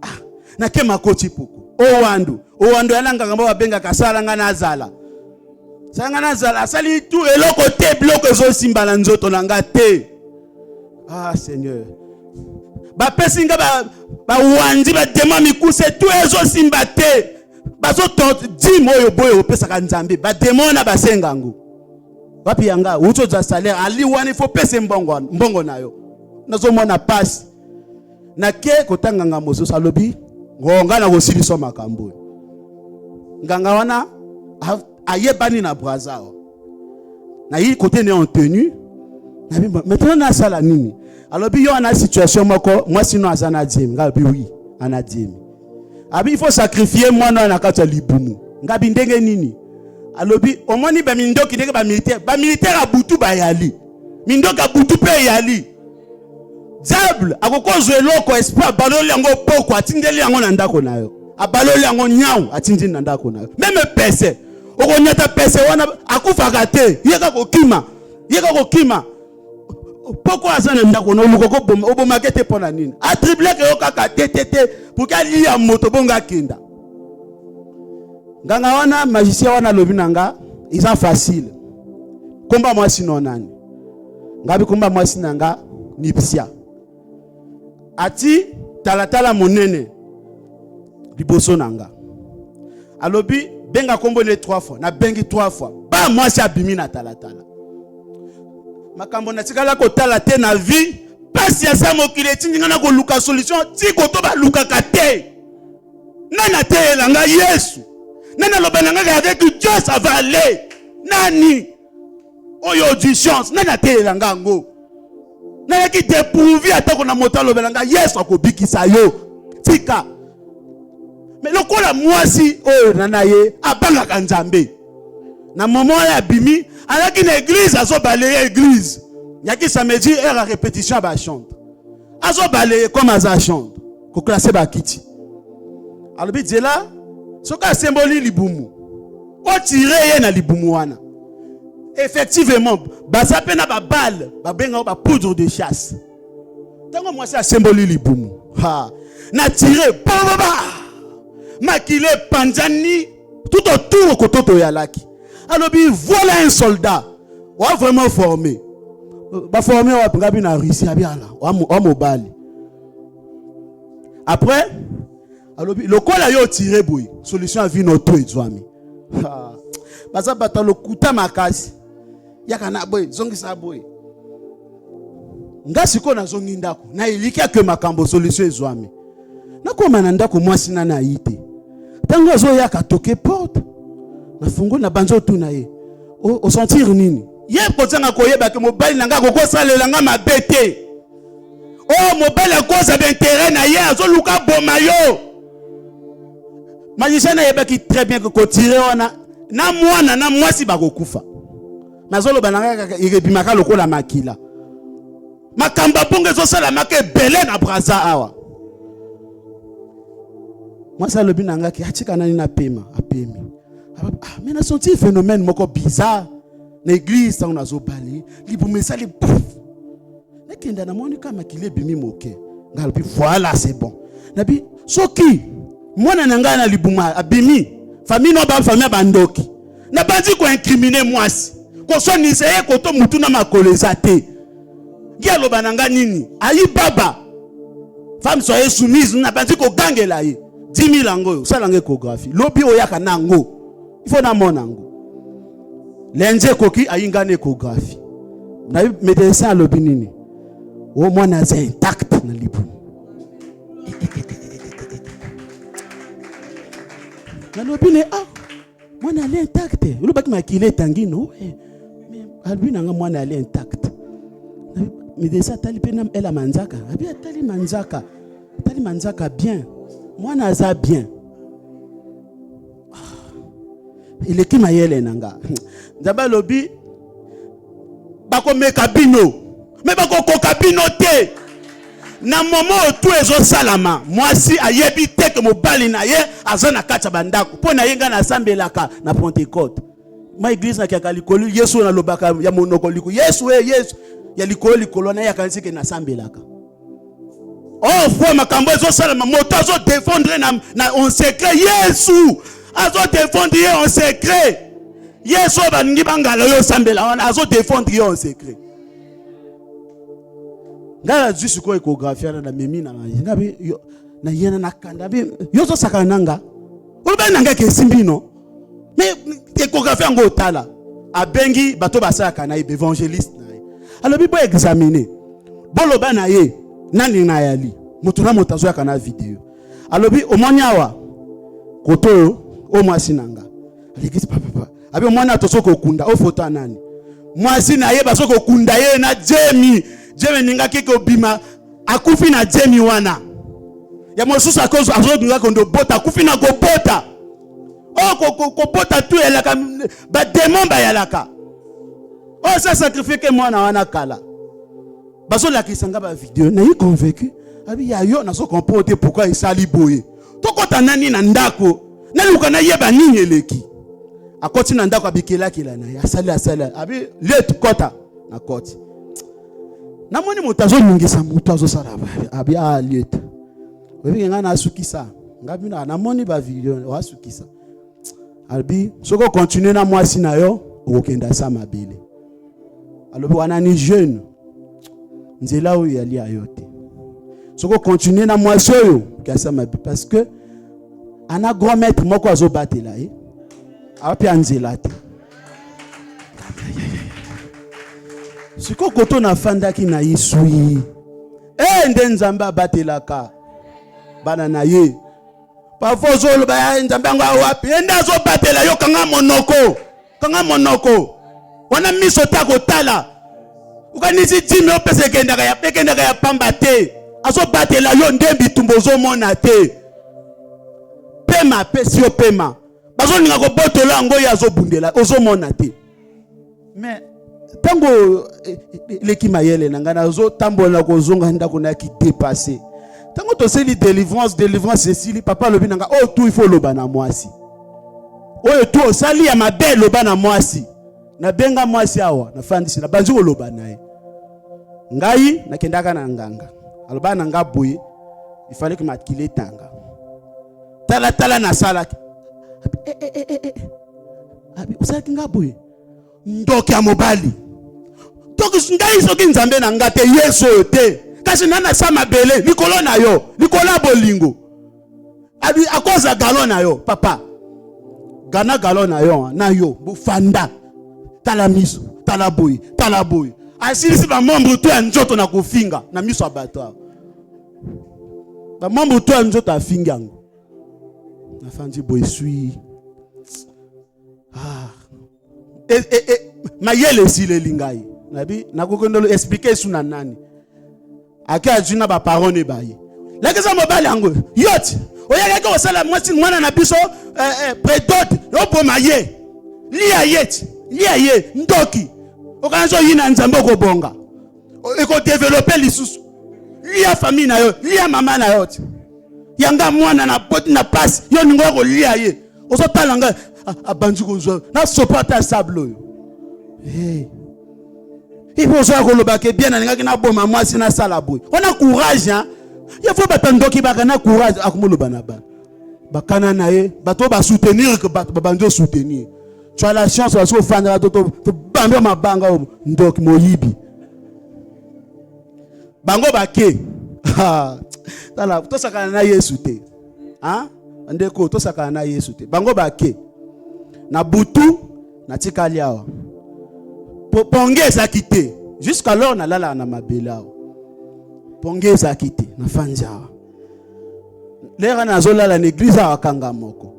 na ke makoti poko o wandu yana nganga mba benga kasala ngana azala sanga nazala asali tout eloko te bloko ezo simba na nzoto na nga te Seigneur ba pesinga ba wanzi ba dema mikuse tout ezo simba te bazo tot di moyo boyo opesaka nzambe ba demona basenga ngo wapi yanga ucho za salaire ali wani fo pese mbongo nayo nazo mona pass na ke kotanga ngamo so salobi ngonga na kosiliso makambo nganga wana ayebani na Brazza na yi côté né en tenue na maintenant na sala nini alobi yo na situation moko moi sinon azana dim ngabi oui ana dim abi il faut sacrifier moi na kata libumu ngabi ndenge nini alobi omoni ba mindoki ndenge ba militaire abutu ba yali mindoki abutu pe yali diable akokozwe loko espoir baloli yango poko atindeli yango na ndako nayo abaloli yango nyau atindeli na ndako nayo même pese okonyata pese wana akufaka te yeka kokima poko azana ndako na lukoko boma obomake te pona nini atriple ke okaka te pour kali ya moto bonga kinda nganga wana magicien wana lobi nanga isa facile komba mwasi nonani ngabi komba mwasi nanga nipsia ati talatala monene liboso nanga alobi benga kombo ne 3 fois na bengi 3 fois ba mwasi abimi na talatala makambo na tikala ko tala te na vie pasi ya sa mokile tinga na ko luka solution ti ko to ba luka kate nana te elanga Yesu nana lobananga avec Dieu ça va aller nani oyo du chance nana te elanga ngo Na qui dépourvu atako na moto lobelanga yes akobikisa yo. Tika. Mais lokola mwasi oyo nanaye abanga Nzambe. Na moment ya bimi, alaki na église azo balayer église. Yaki samedi heure à répétition ba chante. Azo balayer comme aza chante. Ko classer ba kiti. Alobi djela soka symbole libumu. O tirer ye na libumu wana. Effectivement, baza pe na ba balle, ba benga ba poudre de chasse. Tango moi c'est symbole libumu. Ha. Na tirer ba makile panjani tout autour kototo ya laki. Alobi voilà un soldat. Wa vraiment formé. Ba formé wa ngabi na Russie abiala. Wa mobali. Après alobi lokola yo tirer boy. Solution à vie notre ezwami. Baza batalo kuta makasi. Yaka na boy zongisa boy. Nga siko na zongi ndako. Na ilikia ke makambo solution ezwami. Na koma na ndako mwasi na na ite. Tango azo yaka toke porte. Na fungo na banzo tu na ye. O sentir nini? Ye potanga koyeba ke mobali nanga ko salela nga mabete. Oh mobali akoza d'intérêt na ye azo luka boma yo. Magicien na yeba ki très bien ko tirer wana na mwana na mwasi bakokufa. Mazolo bananga irebimaka lokola makila. Makamba ponge zo sala make belé na braza awa. Moi ça le binanga ki atika nani na pema apemi. Mais na senti phénomène moko bizarre na église ça on a zo bali libumesa li pouf. Na kenda na moni kama kile bimi moke. Ngalobi voilà c'est bon. Nabi soki mwana nanga na libuma abimi famille no ba famille bandoki. Na bandi ko incriminer mwasi. Ko so ni seye ko to mutu na makoleza te. Gialo bananga nini? Ayi baba. Femme soyez soumise na bandi ko gangela ye. 10 000 ango, ça langue échographie. Lobi oyaka nango. Il faut na monango. Lenze koki ayinga échographie. Na médecin lobi nini? Au moins na intact na libu. Na lobi ne moi na intact. Lo baki makile tangino. Mais albi nanga moi na intact. Médecin tali pena ela manzaka. Abi tali manzaka. Tali manzaka bien. Moi naza bien. Il est qui mayele nanga. Ndaba lobi bako meka bino. Mais bako koka bino te. Na moment tout ezo salama. Moi si ayebi te ke mobali na ye azana kacha bandako. Po na yenga na sambelaka na Pentecôte. Ma église na kiaka likolo Yesu na lobaka ya monoko liko. Yesu Yesu ya likolo likolo na ya kanisi ke na sambelaka. Oh, faut makambo ezo salama moto azo défendre na en secret Yesu azo défendre en secret Yesu baningi bangala yo sambela wana azo défendre en secret ngala juste ko échographie na memi na ngabi na yena na kanda bi yo zo sakana nga oba nanga ke simbino mais échographie ngo tala abengi bato basaka na évangéliste na alors bi bo examiner boloba na ye nani na yali mutuna motazo ya kana video alobi omonyawa koto o mwasi nanga alikisi papa abi omwana tosoko kunda o foto nani mwasi na ye basoko kunda ye na jemi ninga kiko bima akufi na jemi wana ya mosusu akozo azotunga kondo bota akufi na go bota o ko bota tu elaka ba démon ba yalaka o ça sacrifier mwana wana kala baso la kisanga ba vidéo na yi convaincu abi ya yo na so comporter pourquoi il sali boye to kota nani na ndako na luka na yeba nini eleki akoti na ndako abikela kila na ya sali abi let kota na koti na moni mutazo nyingisa mutazo sala abi a let webi ngana asukisa ngabi na moni ba vidéo wa asukisa abi soko continuer na mwasi na yo okenda sa mabele alobi wana ni jeune nzela oyo yali ayote soko continuer na mwasi oyo kasa mabe parce que ana grand maître moko azo batela api anzela te siko koto na fandaki na yisui nde nzambe abatelaka bana na ye parfois zolo ba nzambe ngo wapi enda zo batela yo kanga monoko wana miso ta kotala Ukanisi dime opese kendaka ya pamba te. Azo batela yo ndembi tumbozo mona te. Pema pesio pema. Bazo ninga ko botola ngo ya zo bundela ozo mona te. Mais tango leki mayele nangana zo tambola ko zonga ndako na ki dépasser. Tango to seli délivrance Cécile papa lobi nanga oh tout il faut loba na mwasi. Oyo to sali ya mabe loba na mwasi. Na benga mwasi awa na fandisi na banzi ko loba nae. Ngai nakendaka na nganga. Aloba na nga boye il fallait que matkile tanga. Tala na sala. Abi usaki nga boye. Ndoki ya mobali. Toki ngai soki nzambe na nga te yeso te. Kasi nana sama bele likolo na yo, likola bolingo. Abi akoza galon na yo, papa. Gana galon na yo, na yo, bufanda. Tala miso, tala boy. Asili ba membre to njoto na kufinga na miso abato. Ba membre to njoto afinga ngo. Na fandi boy sui. Mayele sile lingai. Nabi nakokondolo expliquer suna nani. Ake ajuna ba parole baye. Lekeza mobali yango. Yot. Oya keke osala mwasi mwana na biso predote yo bomaye. Lia ye ndoki. Okanzo yina nzambe ko bonga. Eko développer lisusu. Lia famille na yo, lia mama na yo. Yanga mwana na poti na passe yo ningo ko lia ye. Oso talanga abanji ko zo. Na sopata sablo yo. Hey. Ipo so ko loba ke bien na ngaki na boma mwasi na sala boy. On a courage hein. Il faut batandoki bakana courage akumoloba na ba. Bakana na ye, bato ba soutenir que banjo soutenir. Tu as la chance de faire to bambe mabanga ndoki moyibi. Bango bake. Tala to sakana na Yesu te. Hein? Ndeko to sakana na Yesu te. Bango bake. Na butu na tikali awa. Pongeza kite. Jusqu'alors na lala na mabelao. Pongeza kite na fanja. Lera na zola la l'église a kanga moko.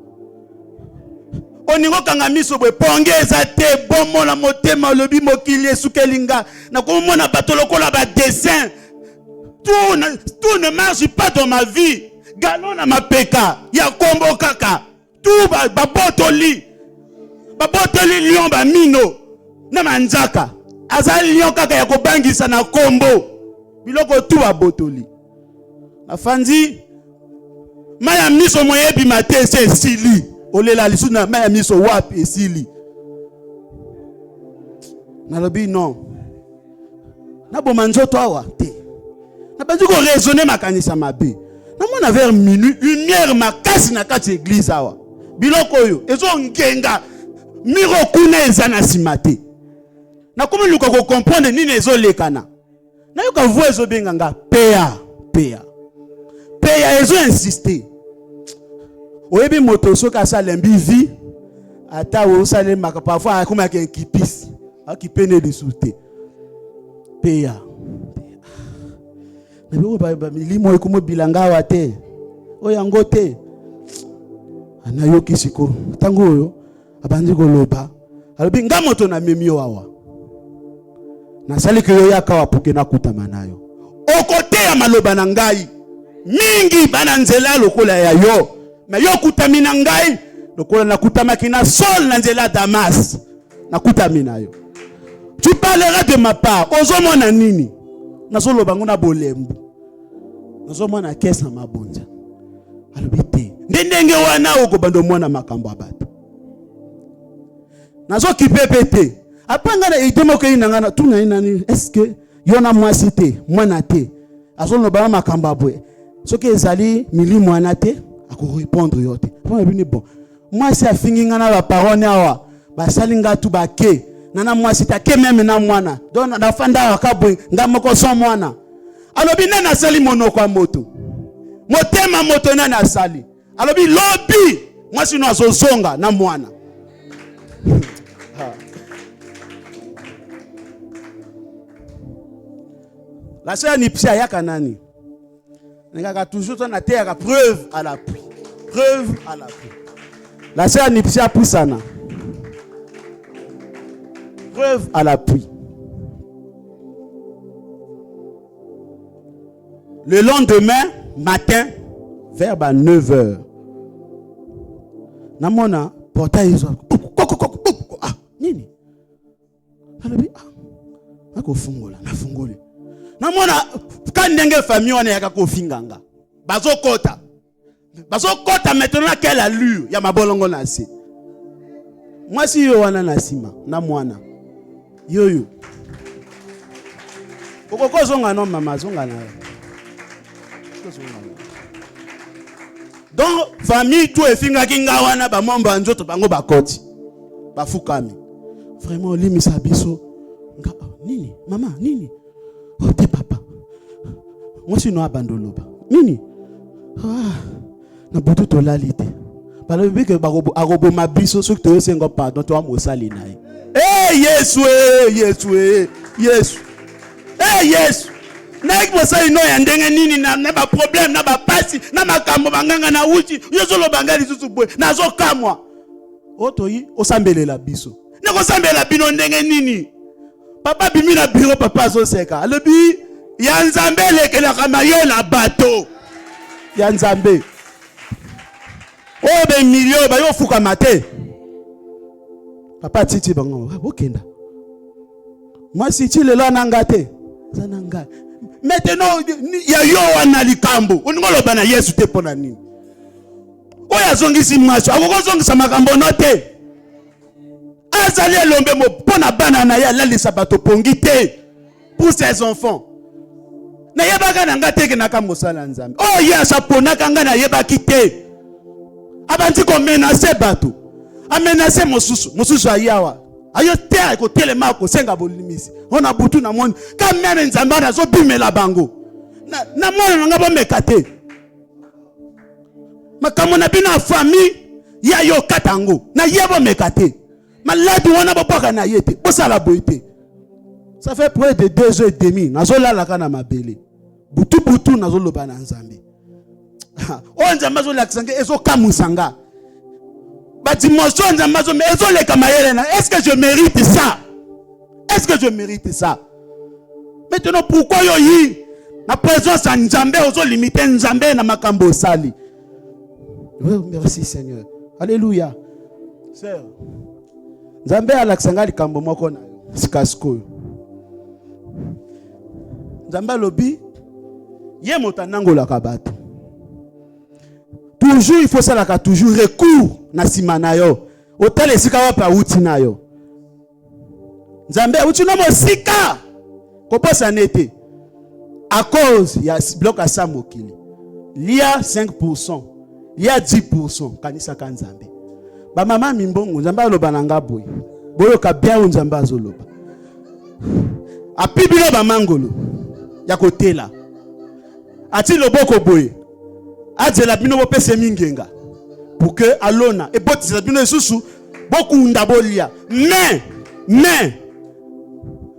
Oningo kanga miso bwe pongeza te bomo na motema lobi mokili esukelinga na komona batoloko la ba dessin. Tout ne marche pas dans ma vie. Galon na mapeka ya kombo kaka. Tout ba botoli. Ba botoli lion ba mino. Na manzaka azali lion kaka ya kobangisa na kombo biloko tu ba botoli afandi maya miso moyebi mate se sili olela lisu na maya miso wapi esili na lobi non na boma nzoto awa te na banzi ko raisonner makanisa mabe na mona vers minuit une heure makasi na kati église awa biloko yo ezo ngenga miro kuna ezana simate na komi luka ko comprendre nini ezolekana na yoka voix ezobenganga peya ezo insister oyebi moto soka asalembi vi ata osalemaka parfois akomaka enkipisi akipene lisute peya na biko ba milimo ekomo bilanga wa te oyango te anayoki siko tango oyo abandi koloba alobi nga moto na memio awa na sali ke yo yaka wapuke na kutama nayo okote ya maloba na ngai mingi bana nzela lokola ya yo na yo kutami na ngai lokola na kutamaki na sol na nzela Damas na kutami na yo. Tu parleras de ma part ozomona nini nazoloba ngona bolembu nazomona kesa mabonja alobite ndenge wana okobando mwana makambo abato nazo kipepete apanga na itemoke inangana tuna inani est-ce que yona mwasi te mwana te azolo ba makambo abwe soki ezali milimo wana te ako répondre yote bon bini bon mwasi afinginga na ba parole awa basalinga tu bake nana mwasi ta ke meme na mwana don na fanda akabwe ngamoko so mwana alobi nana sali monoko ya moto motema moto nana asali alobi lobi mwasi no azozonga na mwana. La sœur Nipsia yaka nani? Nengaka toujours na terre preuve à l'appui. Preuve à l'appui. La sœur Nipsia poussana. Preuve à l'appui. Le lendemain matin, vers 9h. Namona portail ah nini? Alobi ah akofungola na fungoli. Namona kandenge famille wana yaka kofinganga. Bazokota maintenant quelle allure ya mabolongo na se. Moi si yo wana na sima na mwana. Yo. Kokoko zonga no mama zonga na. Donc famille tout efinga kinga wana ba momba nzoto bango bakoti. Bafukami. Vraiment limisa biso. Nini? Maman, nini? Oh te papa. Moi si no abandoloba. Nini? Ah, na butu to lalite. Balo bike barobo mabiso so to sengo pardon to amosali nae. Yesu. Yesu. Na ikosali no ya ndenge nini na ba problème na ba pasi na makambo banganga na uchi yozolo bangali susu boy na zo kamwa. Otoyi osambelela biso. Na kosambela bino ndenge nini? Papa bimi na bureau papa zo seka. Alobi ya nzambe lekela kama yo na bateau. Ya nzambe. Obe milio ba yo fuka mate. Papa titi bango bokenda. Moi si tu le la nangate. Zananga. Maintenant ya yo wana likambo. Oningolo bana Yesu te pona nini? Oya zongisi mwacho. Akoko zongisa makambo note. Azali lombe mo pona bana na ya lalisa bato pongite pour ses enfants. Na yebaka na ngate ke naka mosala nzambe. Oh ya sapona kanga na yebaki te. Abanti ko menacer bato. A menacer mosusu ayawa. Ayo te ko telema ko senga bolimisi. Ona butu na monde. Ka meme nzamba na zo bimela bango. Na mwana nga bomeka te. Makambo na bina famille ya yo katango. Na yebo meka te. Maladi wana bopaka na yete. Bosala boite. Ça fait près de 2h30. Nazola la kana mabele. Butu nazoloba na nzambe. O nzambe zo laksanga ezo kamusanga. Ba dimension nzambe zo mais ezo leka mayele na. Est-ce que je mérite ça? Est-ce que je mérite ça? Maintenant pourquoi yo yi na présence ya nzambe ozo limiter nzambe na makambo sali? Oh merci Seigneur. Alléluia. Sœur. Nzambe alaksanga likambo moko na yo. Sikasko. Nzambe lobi ye motanangola kabato. Toujours il faut ça la toujours recours na sima na yo. Hotel esika wapa uti na yo. Nzambe uti no mosika. Koposa nete. À cause ya bloc à sa mokili. Il y a 5%, il y a 10% kanisa ka Nzambe. Ba mama mimbongo Nzambe aloba nanga boy. Boyo ka bien Nzambe azoloba. A pibilo ba mangolo. Ya kotela. Ati loboko boye. Adela bino bo pese mingenga. Pour que alona et botisa bino susu boku ndabolia. Mais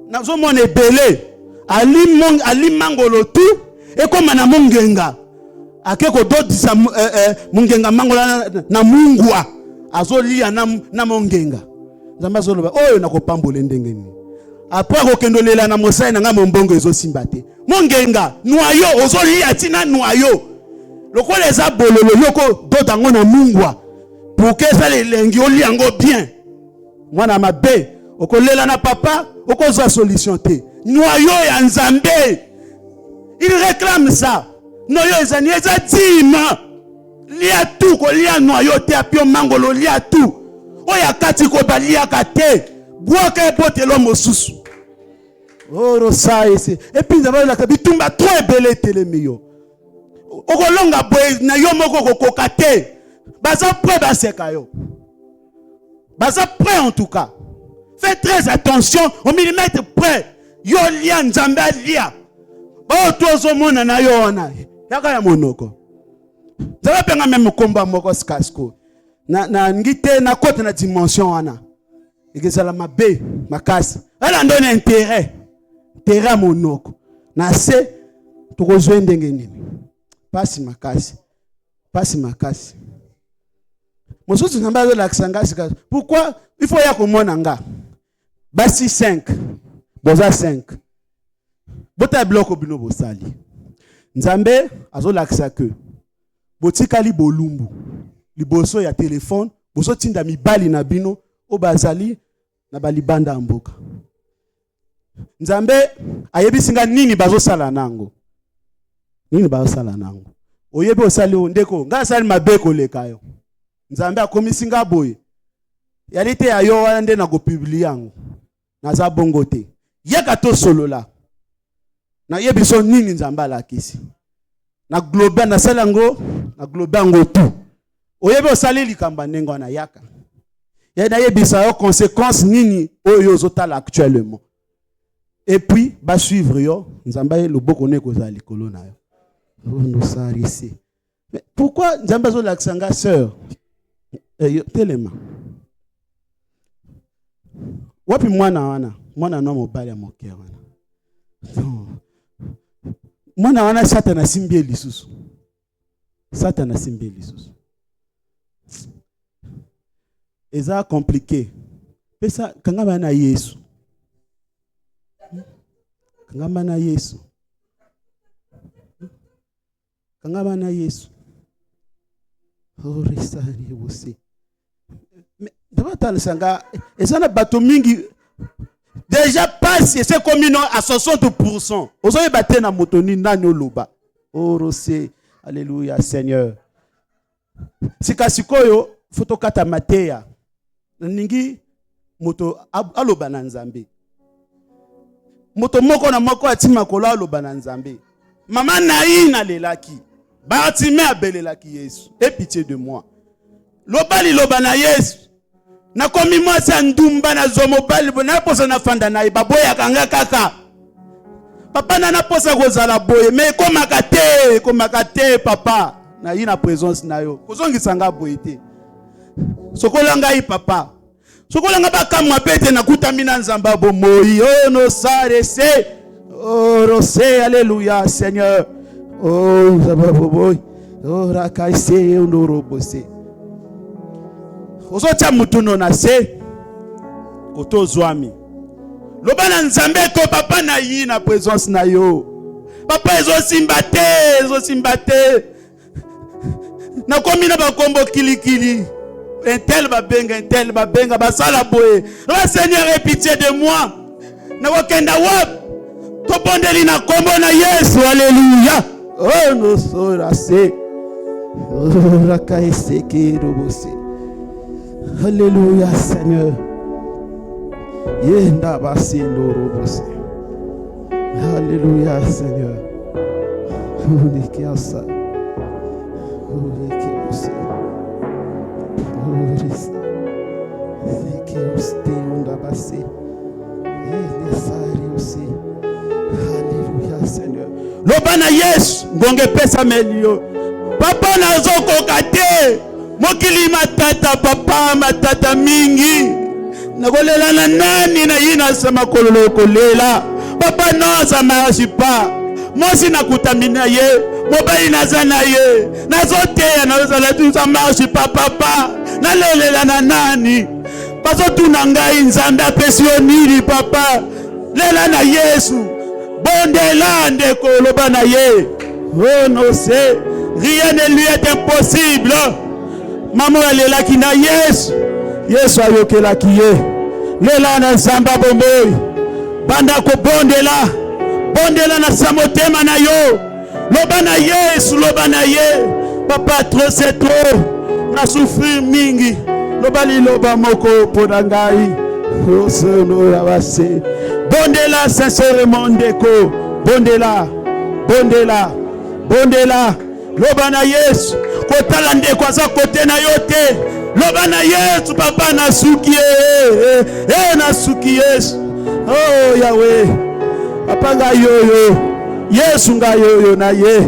nazo mone belé. Ali mangolo tu et comme na mungenga. Akeko dodisa mungenga mangola na mungwa. Azolia na mungenga. Nzamba zoloba oyo nakopambola ndenge ni. Après kokendolela na mosai na nga mbongo ezo simbate. Mongenga noyo ozolia tina noyo. Lokola eza bololo yoko dodango na mungwa. Pour que ça lengi oliango bien. Mwana mabe okolela na papa okozwa solution te. Noyo ya Nzambe. Il réclame ça. Noyo ezani eza tima. Lia tout ko lia noyo te apio mangolo lia tout. Oya kati ko balia kate. Boaka botelo mosusu. Oh ça ici. Et puis d'abord la bitumba trop ebele telemio. Okolonga boy na yo moko kokokate. Baza prêt baseka yo. Baza prêt en tout cas. Faites très attention au millimètre près. Yo lia Nzambe lia. Ba tozo mona na yo wana. Yaka ya monoko. Zaba penga même combat moko skasko. Na ngite na côté na dimension wana. Ekezala mabe makasi. Ala ndone intérêt. Intérêt monoko. Na se tokozwe ndenge nini. Pasi makasi. Mosusu namba yo laksanga sika. Pourquoi il faut ya komona nga? Basi 5. Boza 5. Bota bloco bino bosali. Nzambe azolakisa que botikali bolumbu liboso ya telefone boso tinda mibali na bino o bazali na balibanda ya mboka. Nzambe ayebisinga nini bazosala nango. Nini bazosala nango. Oyebi osali ndeko nga sali mabe koleka yo. Nzambe akomisinga boye. Yalite ya yo wana nde na go publier yango. Naza bongo te. Yeka to solola. Na yebiso nini Nzambe alakisi. Na globe na salango, na globe ngo tout. Oyebe osali likamba nengo na yaka. Ya na yebisa yo conséquence nini oyo zotala actuellement. Et puis ba suivre yo, Nzambe loboko ne kozala likolo na yo. Nous sommes ici. Mais pourquoi Nzambe zo laksanga sœur? Telema. Wapi mwana no mobali ya moke wana. Mwana wana Satana simbi lisusu. Satana simbi lisusu. Eza compliqué. Pesa kangaba na Yesu. Kangaba na Yesu. Kangaba na Yesu. Oh resari aussi. Mais d'abord tal sanga eza na bato mingi déjà passe c'est comme à 60%. Ozoye baté na motoni nani oloba. Oh rosé. Alléluia Seigneur. Sikasikoyo fotokata mateya. Ningi moto aloba na Nzambe. Moto moko na moko atima kola aloba na Nzambe. Maman naïna lelaki. Bartime abelelaki Yesu. Aie pitié de moi. Lobali loba na Yesu. Na komi mwasi ndumba na zomobali na posa na fanda na baboya kanga kaka. Papa na posa kozala boye mais komaka te papa. Na ina présence na yo. Kozongisa boye te. Sokola ngai papa. Sokola nga bakamwa pete na kutamina Nzamba bomoyi. Oh no sarese. Oh rosé alléluia Seigneur. Oh zababoboy. Oh rakaise ondorobose. Ozotia mutuno na se koto zwami. Lobana Nzambe ko papa na yi na présence na yo. Papa ezo simbate. Na komi na bakombo kilikili. Un tel babenga basala boye. Oh Seigneur, aie pitié de moi. Na wakenda wap. To bondeli na kombo na Yesu. Alléluia. Oh no sora se. Oh rakaise ki robose. Alléluia Seigneur. Yenda basi ndorobose. Alléluia Seigneur. Unikiasa. Unikiasa. Urisa. Unikiuste undabasi. Necessary aussi. Alléluia Seigneur. Lobana Yesu ngonge pesa melio. Papa nazoko kate. Mokili matata papa matata mingi nakolela na nani na yina sama kololo kolela papa no ça marche pas mosi nakutamina ye mobali nazana ye nazoteya nazala tu ça marche pas papa nalela na nani paso tunangai Nzambe apesionili papa lela na Yesu bondela ndeko loba na ye oh no c'est rien ne lui est impossible. Maman alela kina Yesu ayokela kiye lela na Nzamba bomboy banda ko bondela na samotema na yo loba na ye papa trop c'est trop na souffrir mingi loba moko podangai osono rabase bondela sincèrement ndeko bondela loba na Yesu kotala ndeko aza kote na yo te loba na Yesu papa na suki na suki Yesu oh Yahweh papa nga yoyo Yesu nga yoyo na ye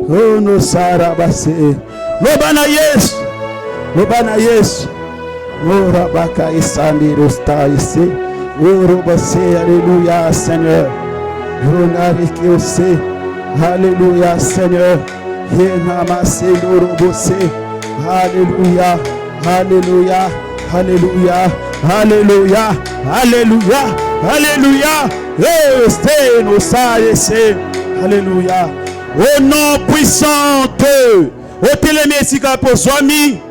oh no sara base loba na Yesu oh rabaka isandi rosta ise oh robase alléluia Seigneur oh nariki ose alléluia Seigneur. Alléluia, alléluia, alléluia, alléluia, alléluia, alléluia. Alléluia. Au nom puissant de Otelemesika Pozwami.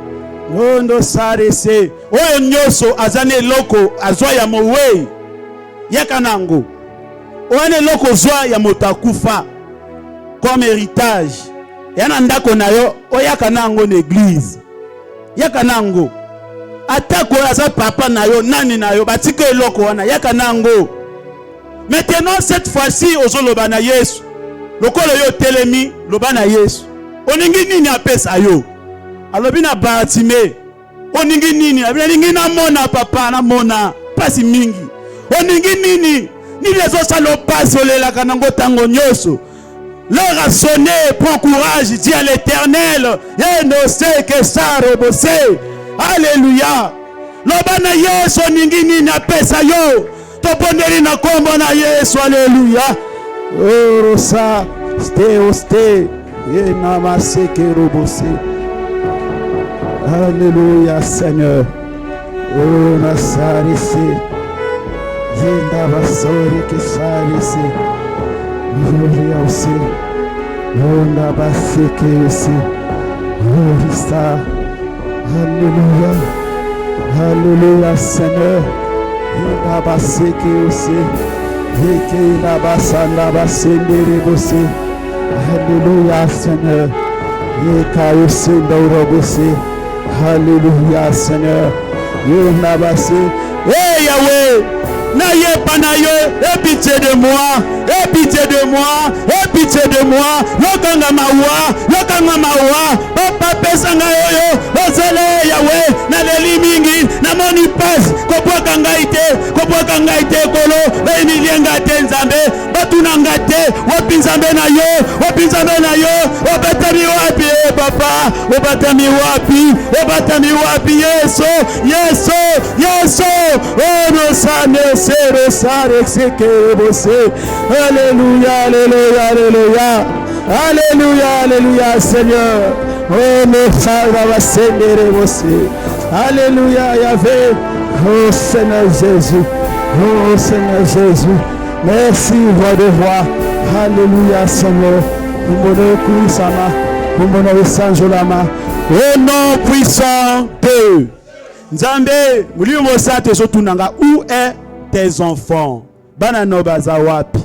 Ondo sarese. Oyo nyoso azane loko azwa ya mowe. Yakanango. Oane loko zwa ya motakufa. Comme héritage. Yana ndako na yo. Oyakanango n'église. Yakanango. Atako aza papa na yo. Nani na yo. Batike loko wana. Yakanango. Maintenant cette fois-ci ozoloba na Yesu. Lokolo yo telemi loba na Yesu. Oningi nini apesa yo? Alobi na Bartime. Oningi nini? Oningi na mona papa na mona pasi mingi. Oningi nini? Ni lezo salo pasi olela kanango tango nyoso. L'heure a sonné, prends courage, dis à l'Éternel. Et ne sait que ça rebosser. Alléluia. Loba na Yesu oningi nini apesa yo? Topondeli na kombo na Yesu. Alléluia. Orosa ste et namase que robose. Alléluia Seigneur. Oh nasarisi. Yenda basori que sarisi. Gloria aussi. Onda basike aussi. Orisa. Alléluia. Alléluia Seigneur. Yenda basike aussi. Yekina basanda basendere bose. Alléluia Seigneur. Yeka usenda urobose. Alléluia Seigneur. Yona base. Hey Yahweh. N'ayez pas aie pitié de moi, aie pitié de moi, aie pitié de moi. Lokanga mawa, papa pesanga yoyo, ozele Yahweh, na leli mingi, na moni passe, kopwaka ngaite kolo, na emilienga te nzambe, batuna ngate, wapi nzambe na yo, obatami wapi papa, obatami wapi Yesu, oh no sane. Alléluia, alléluia, alléluia. Alléluia, alléluia, Seigneur. Oh, nos salves va s'aimer aussi. Alléluia, Yahvé. Oh, Seigneur Jésus. Oh, Seigneur Jésus. Merci, roi de roi. Alléluia, Seigneur. Au nom puissant de Nzambe, mulimo sate sotunanga, où est tes enfants? Bana no baza wapi?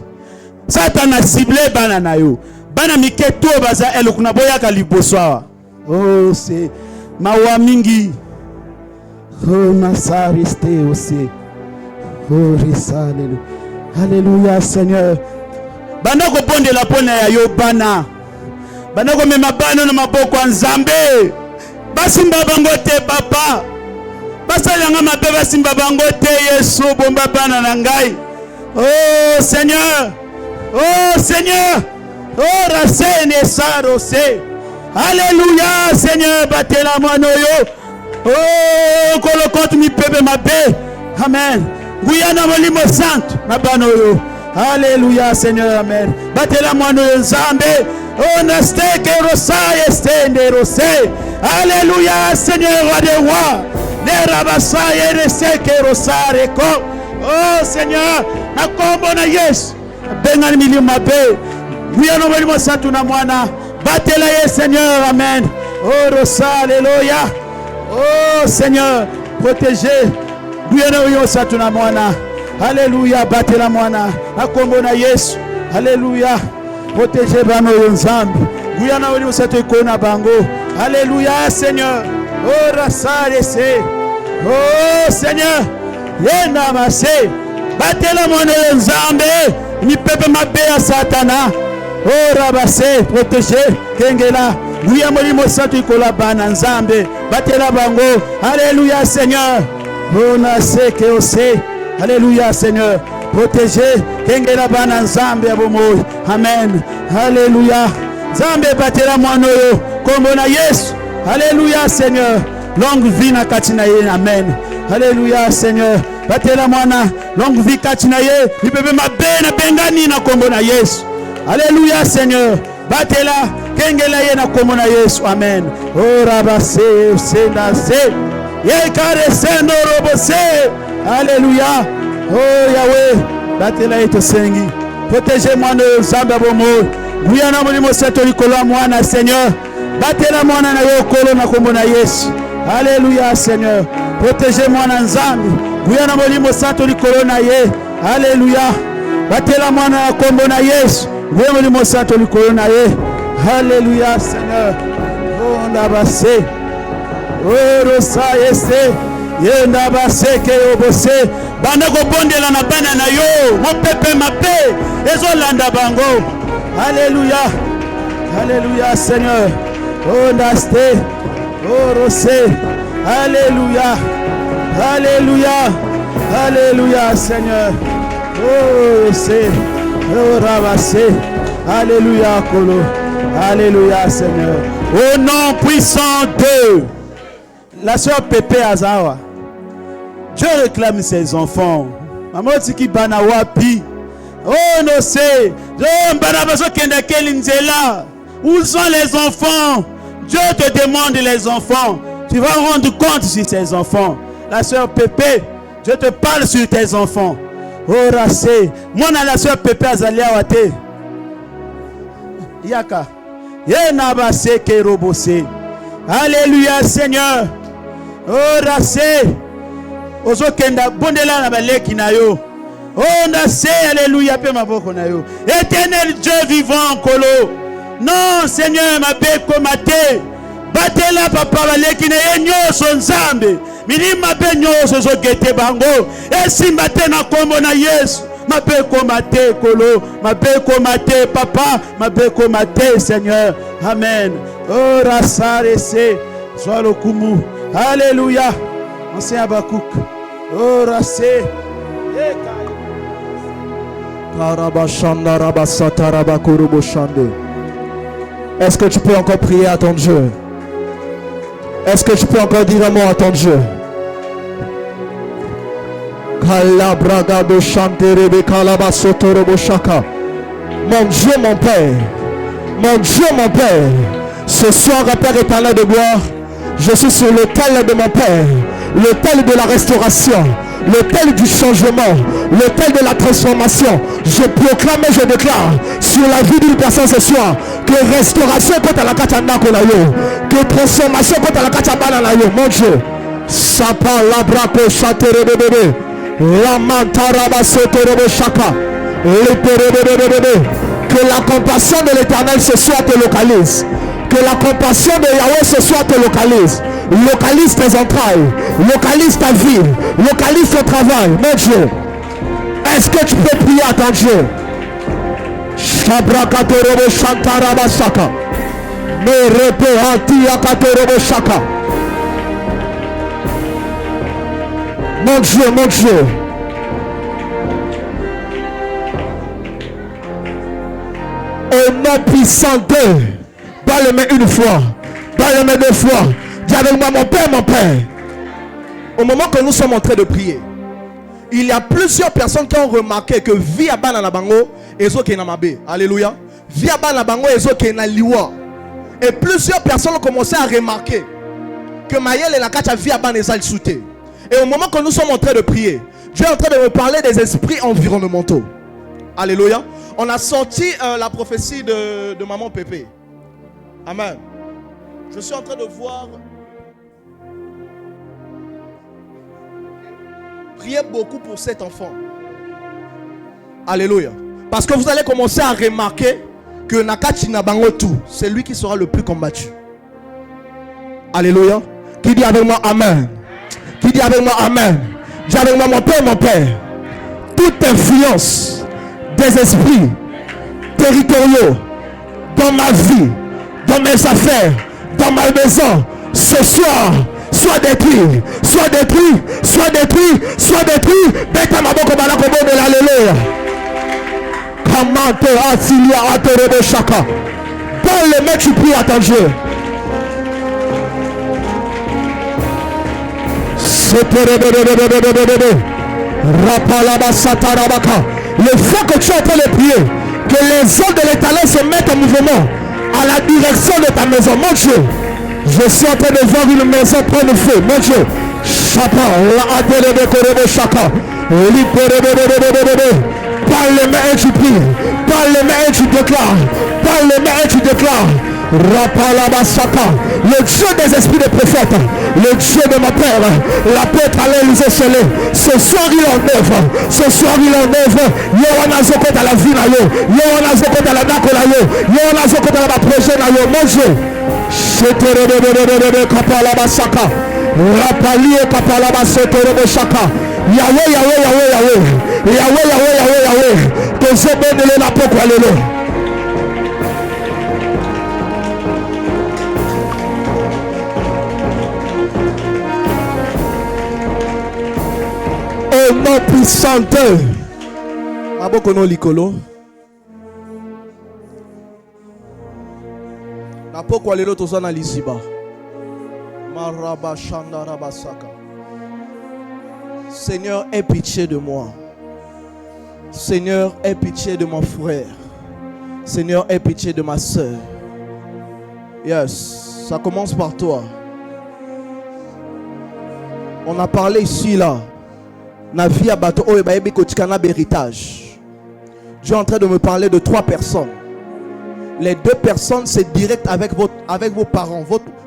Satan a ciblé bana na yo. Bana miketo baza elo kuna boya ka liboswa. Oh c'est mawa mingi. Oh masariste aussi. Oh risale. Alléluia Seigneur. Bana ko bonde la pona ya yo bana. Bana ko mema bana na maboko ya Nzambe. Basimba bango te papa. Basalanga mabe basimba bango te Yesu bomba bana na ngai. Oh Seigneur. Oh Seigneur. Oh rasene sarose. Alléluia Seigneur batela mwana yo. Oh kolo compte mi pepe mabe. Amen. Guyana molimo santo mabano yo. Alléluia Seigneur amen. Batela mwana yo Nzambe. Oh nasteke rosa estende rose. Alléluia Seigneur roi de roi. Oh Seigneur, na kombo na Yesu. Bengani milima be. Guyano molimo santu na mwana. Batela ye Seigneur, amen. Oh rosa, alléluia. Oh Seigneur, protégez. Guyano molimo santu na mwana. Alléluia, batela mwana. Na kombo na Yesu. Alléluia. Protégez bano Nzambe. Guyano molimo santu ikona bango. Alléluia Seigneur. Oh rasarese. Oh Seigneur. Yena mase. Batela mwana Nzambe. Ni pepe mabe ya Satana. Oh rabase. Protégez. Kengela. Guya molimo santu ikola bana Nzambe. Batela bango. Alléluia Seigneur. Oh naseke ose. Alléluia Seigneur. Protégez. Kengela bana Nzambe ya bomoyi. Amen. Alléluia. Nzambe batela mwana yo. Kombo na Yesu. Alléluia Seigneur. Longue vie na katina ye. Amen. Alléluia Seigneur. Batela mwana. Longue vie katina ye. Nipebe mabe na bengani na kombo na Yesu. Alléluia Seigneur. Batela kengela ye na kombo na Yesu. Amen. Oh rabase senda se. Ye kare sendo robose. Alléluia. Oh Yahweh. Batela ye to sengi. Protégez moi de Nzambe bomo. Guyana molimo sato likolo ya mwana Seigneur. Batela mwana na yo kolo na kombo na Yesu. Alléluia Seigneur. Protégez mwana nzambe. Guyana molimo sato likolo na ye. Alléluia. Batela mwana na kombo na Yesu. Guyana molimo sato likolo na ye. Alléluia Seigneur. Oh ndabase. Oh rosa yese. Ye ndabase ke obose. Banda ko bondela na bana na yo. Mo pepe mape. Ezolanda bango. Alléluia. Alléluia Seigneur. Oh ndaste. Oh rosé. Alléluia. Alléluia. Alléluia Seigneur. Oh rosé. Oh rabassé. Alléluia Kolo. Alléluia Seigneur. Au nom puissant de la sœur Pépé Azawa. Dieu réclame ses enfants. Maman Tiki Bana Wapi. Oh non c'est. Où sont les enfants? Dieu te demande les enfants. Tu vas rendre compte sur tes enfants. La sœur Pépé, je te parle sur tes enfants. Oh Racé. Moi la sœur Pépé Azalia Wate. Yaka. Yenabase Kerobose. Alléluia Seigneur. Oh Racé. Ozo kenda bondela na baleki na yo. Oh ndase alléluia pe maboko na yo. Éternel Dieu vivant Kolo. Non Seigneur ma beko mate. Batela papa baleki na ye nyoso nzambe. Milima pe nyoso zo gete bango. Esimba te na kombo na Yesu. Ma beko mate Kolo. Ma beko mate papa. Ma beko mate Seigneur. Amen. Oh rasare se. Sois le kumu. Alléluia. Ancien Abakouk. Oh Rassé. Est-ce que tu peux encore prier à ton Dieu? Est-ce que tu peux encore dire un mot à ton Dieu? Mon Dieu, mon Père. Mon Dieu, mon Père. Ce soir, Père éternel de gloire, je suis sur l'autel de mon Père, l'autel de la restauration, l'autel du changement, l'autel de la transformation. Je proclame et je déclare sur la vie d'une personne ce soir que restauration contre la katana konayo, que transformation contre la katana nayo. Mon Dieu, sapa la braco chatere bébé, la mantaraba sotere chaka, que la compassion de l'Éternel ce soir te localise. Que la compassion de Yahweh ce soir te localise. Localise tes entrailles. Localise ta vie. Localise ton travail. Mon Dieu. Est-ce que tu peux prier à ton Dieu? Shabrakatorobo Shantarabasaka. Merepe Antiyakatorobo Shaka. Mon Dieu, mon Dieu. Au nom puissant d'eux. Dans les mains une fois, dans les mains deux fois. Dis avec moi, mon Père, mon Père. Au moment que nous sommes en train de prier, il y a plusieurs personnes qui ont remarqué que via bana na bango ezo ke na mabe. Alléluia. Via bana bango ezo ke na liwa. Et plusieurs personnes ont commencé à remarquer que Maël et la kacha via bana ezal souté. Et au moment que nous sommes en train de prier, Dieu est en train de me parler des esprits environnementaux. Alléluia. On a sorti la prophétie de maman Pépé. Amen. Je suis en train de voir. Priez beaucoup pour cet enfant. Alléluia. Parce que vous allez commencer à remarquer que Nakati Nabango tout, c'est lui qui sera le plus combattu. Alléluia. Qui dit avec moi Amen? Qui dit avec moi Amen? Dis avec moi mon Père, mon Père. Toute influence des esprits territoriaux dans ma vie, dans mes affaires, dans ma maison, ce soir, soit détruit, soit détruit, soit détruit, soit détruit. Beta maboko balakobo de l'alléluia. Comment te asilia atorebe chaka. Dans les mains tu pries à ton Dieu. Rapalaba satarabaka. Le fait que tu es en train de prier, que les hommes de l'Éternel se mettent en mouvement à la direction de ta maison. Mon Dieu, je suis en train de voir une maison prendre feu. Mon Dieu, chapa, la adelebe korebe chaka, par les mains tu pries, par les mains tu déclares, Dans les mains, et tu déclares Rapalabasaka, le Dieu des esprits des prophètes, le Dieu de mon père, l'apôtre Alain Lisée Chelé. Ce soir il en œuvre, ce soir il en œuvre. Yohana Zoko dans la vie na yo, Yohana Zoko dans la nako na yo, Yohana Zoko dans la projet na yo, mon Dieu. Cheterebe kapalabasaka, rapali kapalabasoterebe shaka. Yahweh, Yahweh, Yahweh, Yahweh, Yahweh, Yahweh, Yahweh, Yahweh. Que je bénisse la pokwa lelo. Au nom puissant de Abokono Likolo. Na pokwa lelo tozana lisiba. Maraba shanda rabasaka. Seigneur, aie pitié de moi. Seigneur, aie pitié de mon frère. Seigneur, aie pitié de ma soeur. Yes, ça commence par toi. On a parlé ici, là. Navi abato o ebaebi kotikana héritage. Dieu est en train de me parler de 3 personnes. Les 2 personnes, c'est direct avec vos parents.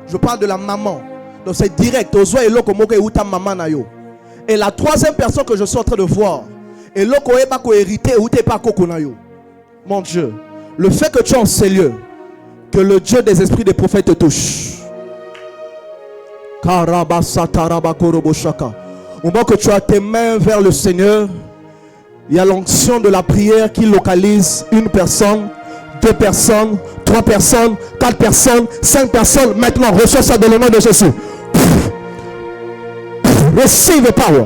Je parle de la maman. Donc c'est direct. Et la 3e personne que je suis en train de voir, et mon Dieu, le fait que tu es en ces lieux, que le Dieu des esprits des prophètes te touche. Au moment que tu as tes mains vers le Seigneur, il y a l'onction de la prière qui localise 1 personne, 2 personnes, 3 personnes, 4 personnes, 5 personnes. Maintenant, reçois ça dans le nom de Jésus. Receive power.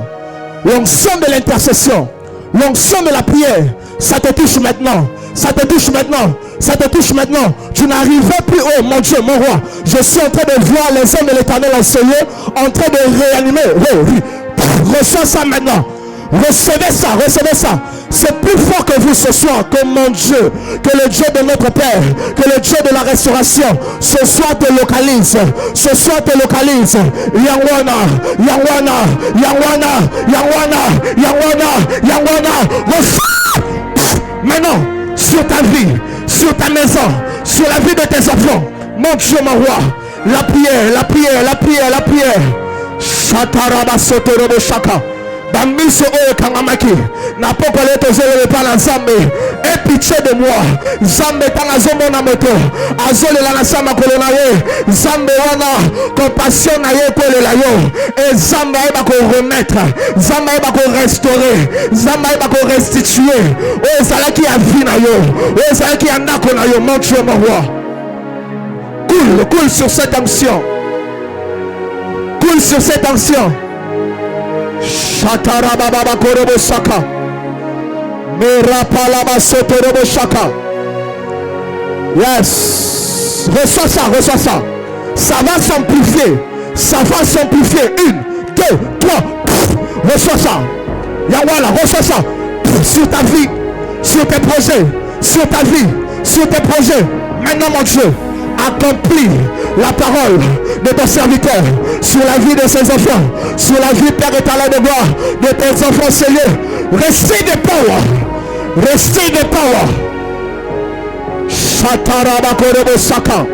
L'onction de l'intercession, l'onction de la prière, ça te touche maintenant. Ça te touche maintenant. Ça te touche maintenant. Tu n'arrivais plus haut, mon Dieu, mon roi. Je suis en train de voir les hommes de l'Éternel enseigner, en train de réanimer. Reçois ça maintenant. Recevez ça, recevez ça. C'est plus fort que vous ce soir, que mon Dieu, que le Dieu de notre Père, que le Dieu de la restauration, ce soir te localise. Ce soir te localise. Yangwana, Yangwana, Yangwana, Yangwana, Yangwana, Yangwana. Maintenant, sur ta vie, sur ta maison, sur la vie de tes enfants, mon Dieu, mon roi, la prière, la prière, la prière, la prière. Shataraba sotorobo shaka. Bamiso oyo kangamaki na poko leto zele pa na Nzambe. Aie pitié de moi. Nzambe tanga zomo na moto azole la na sama kolona ye. Nzambe wana compassion na ye kolela yo. Et Nzambe ba ko remettre, Nzambe ba ko restaurer, Nzambe ba ko restituer. O sala ki a vie na yo, o sala ki a ndako na yo, mon Dieu, mon roi. Coule sur cette onction. Coule sur cette onction. Shatarababa korobo shaka. Merapalaba sotorobo shaka. Yes. Reçois ça, reçois ça. Ça va s'amplifier. Ça va s'amplifier. 1, 2, 3. Reçois ça. Yawala, reçois ça. Sur ta vie, sur tes projets, sur ta vie, sur tes projets. Maintenant, mon Dieu, accomplis la parole de ton serviteur sur la vie de ses enfants, sur la vie, Père éternel de gloire, de tes enfants, Seigneur. Restez de power, restez de power. Shataraba korebo saka.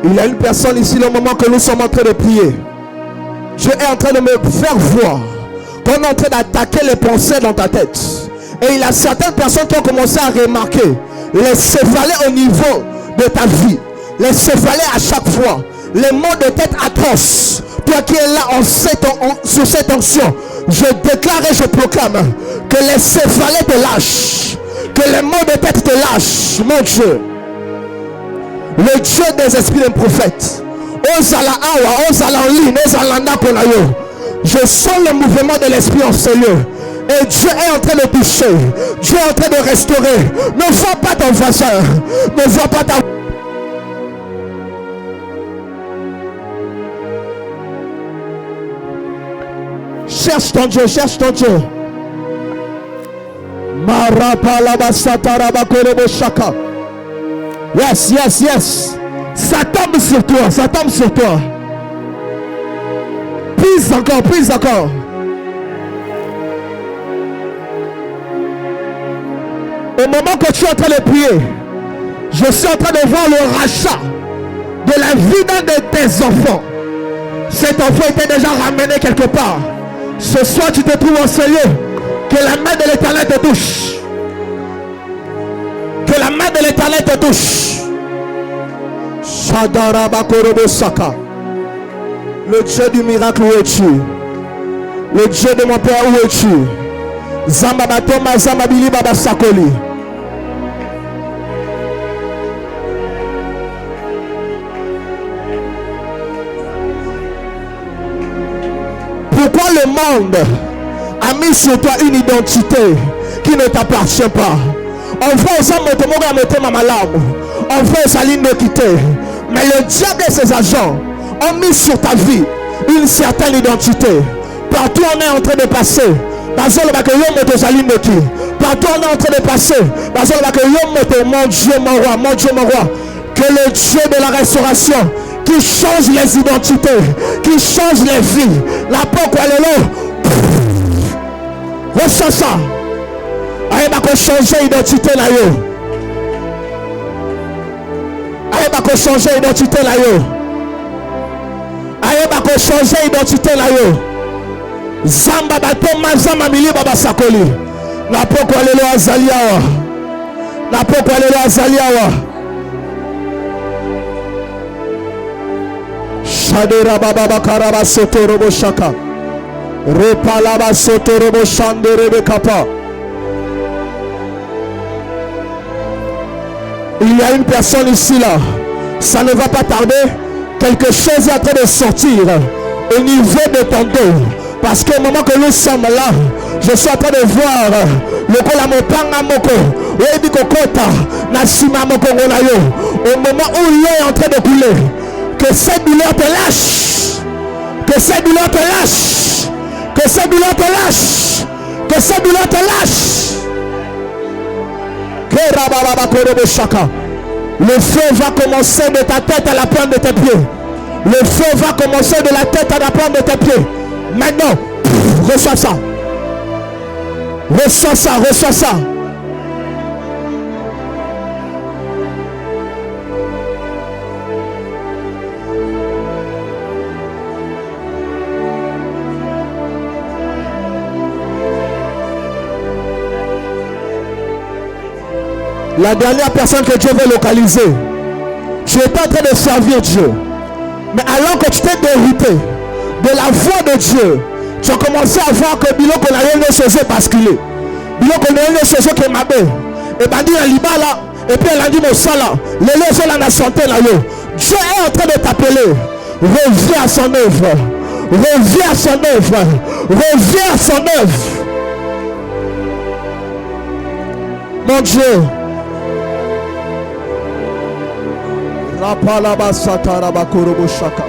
Il y a une personne ici, le moment que nous sommes en train de prier. Dieu est en train de me faire voir qu'on est en train d'attaquer les pensées dans ta tête. Et il y a certaines personnes qui ont commencé à remarquer les céphalées au niveau de ta vie. Les céphalées à chaque fois. Les maux de tête atroces. Toi qui es là sur cette onction, je déclare et je proclame que les céphalées te lâchent. Que les maux de tête te lâchent. Mon Dieu. Le Dieu des esprits des prophètes. Je sens le mouvement de l'esprit en ce lieu. Et Dieu est en train de toucher. Dieu est en train de restaurer. Ne vois pas ton voisin. Ne vois pas ta... Cherche ton Dieu, cherche ton Dieu. Yes, yes, yes. Ça tombe sur toi, ça tombe sur toi. Prise encore, prise encore. Au moment que tu es en train de prier, je suis en train de voir le rachat de la vie d'un de tes enfants. Cet enfant était déjà ramené quelque part. Ce soir, tu te trouves en ce lieu. Que la main de l'Éternel te touche. Que la main de l'Éternel te touche. Shadarabakorobo-saka. Le Dieu du miracle, où es-tu? Le Dieu de mon Père, où es-tu? Zambabatoma Zambabili Baba Sakoli. Pourquoi le monde a mis sur toi une identité qui ne t'appartient pas? On fait ça, on fait ça l'inoquité. Mais le diable et ses agents ont mis sur ta vie une certaine identité. Partout on est en train de passer. Partout on est en train de passer. Mon Dieu, mon roi, mon Dieu, mon roi. Que le Dieu de la restauration, qui change les identités, qui change les vies, la porte quoi reçois ça. Aïe, va changer l'identité là yo. Aïe, va changer l'identité là yo. Aïe, va changer l'identité là yo. Zamba batoma zamba mili baba sakoli. Na poko alelo azaliawa. Na poko alelo azaliawa. Shadera baba bakaraba soto robo shaka. Repalaba soto robo shandere kapa. Il y a une personne ici là. Ça ne va pas tarder. Quelque chose est en train de sortir au niveau de ton dos. Parce qu'au moment que nous sommes là, je suis en train de voir le kolamopanga moko. Au moment où il est en train de couler, que cette douleur te lâche. Que cette douleur te lâche. Que cette douleur te lâche. Que cette douleur te lâche. Le feu va commencer de ta tête à la pointe de tes pieds. Le feu va commencer de la tête à la pointe de tes pieds. Maintenant, reçois ça. Reçois ça, reçois ça. La dernière personne que Dieu veut localiser, tu es en train de servir Dieu. Mais alors que tu t'es dérouté de la voix de Dieu, tu as commencé à voir que Bilo qu'on a rien de chose basculé. Bilo qu'on a rien de chose qui est mabé. Et ben dit liba là, et puis elle a dit mon sala, les gens là na santé là yo. Dieu est en train de t'appeler. Reviens à son œuvre. Reviens à son œuvre. Reviens à son œuvre. Mon Dieu. Rapalaba sataraba korobo shaka.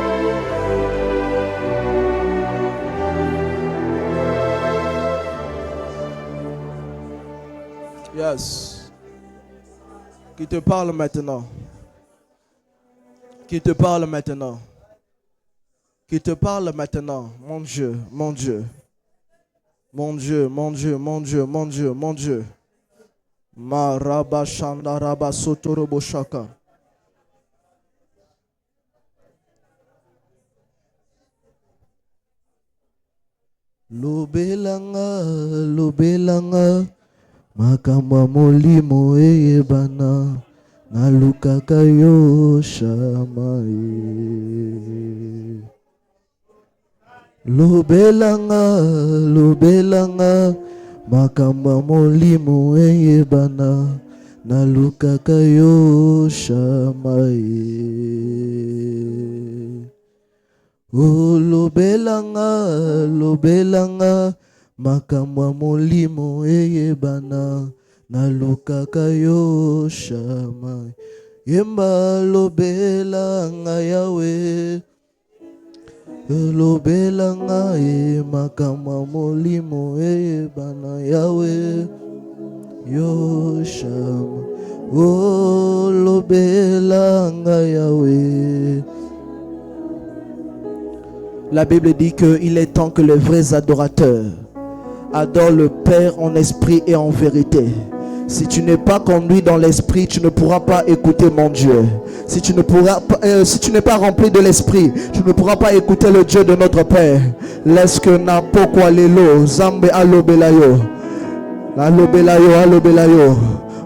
Yes. Qui te parle maintenant? Qui te parle maintenant? Qui te parle maintenant? Mon Dieu, mon Dieu. Mon Dieu, mon Dieu, mon Dieu, mon Dieu, mon Dieu. Maraba shandaraba sotorobo shaka. Lobelanga, lobelanga. Makamba molimo eyebana nalukaka yo shamae. Lobelanga, lobelanga. Makamba molimo eyebana nalukaka yo shamae. Oh lobelanga, lobelanga. Makamwa molimo eyebana nalukaka yo shama. Yemba lobelanga yawe. Lobelanga makamwa molimo eyebana yawe yo shama. Oh lobelanga yawe. La Bible dit qu'il est temps que les vrais adorateurs adorent le Père en esprit et en vérité. Si tu n'es pas conduit dans l'esprit, tu ne pourras pas écouter mon Dieu. Si tu n'es pas rempli de l'esprit, tu ne pourras pas écouter le Dieu de notre Père. Laisse que na pokwa lelo zambe alobelayo. Alobelayo, alobelayo.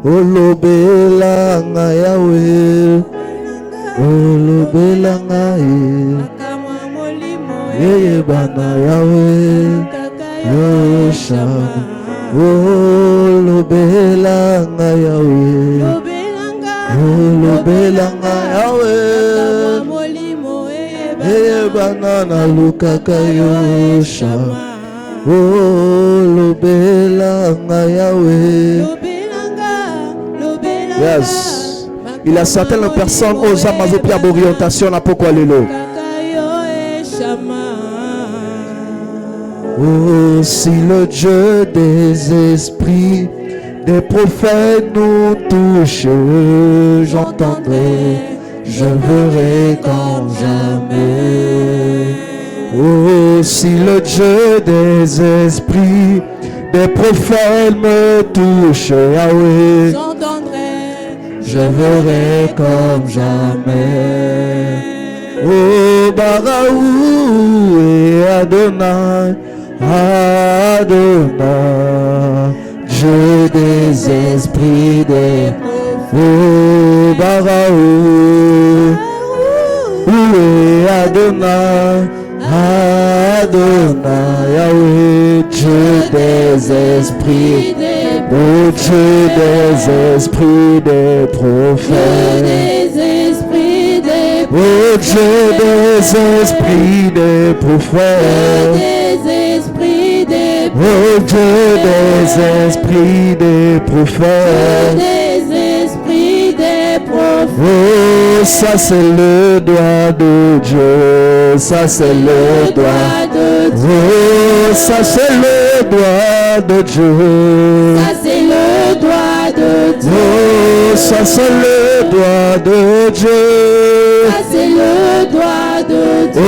Olobela nga Yahweh. Olobela nga Yeye bana Yahweh. Yoshama. Olobela nga Yahweh. Olobela nga Yahweh. Yeye bana na lukaka Yoshama. Olobela nga Yahweh. Yes. Il y a certaines personnes aux Amazopia d'orientation à pourquoi Lelo. Oh, si le Dieu des esprits, des prophètes nous touche, j'entendrai, je verrai comme jamais. Oh, si le Dieu des esprits, des prophètes me touche, Yahweh, je verrai comme jamais. Oh, Baraou et Adonai, Adonai, Dieu des esprits des oh, Baraou et Adonai, Adonai, Yahweh, Dieu des esprits, oh Dieu des esprits des prophètes, oh Dieu des esprits des prophètes, oh Dieu des esprits des prophètes, oh ça c'est le doigt de Dieu, ça c'est le doigt de Dieu, oh ça c'est le doigt de Dieu, ça c'est le doigt de Dieu, oh ça c'est le doigt de Dieu, ça c'est le doigt de Dieu, oh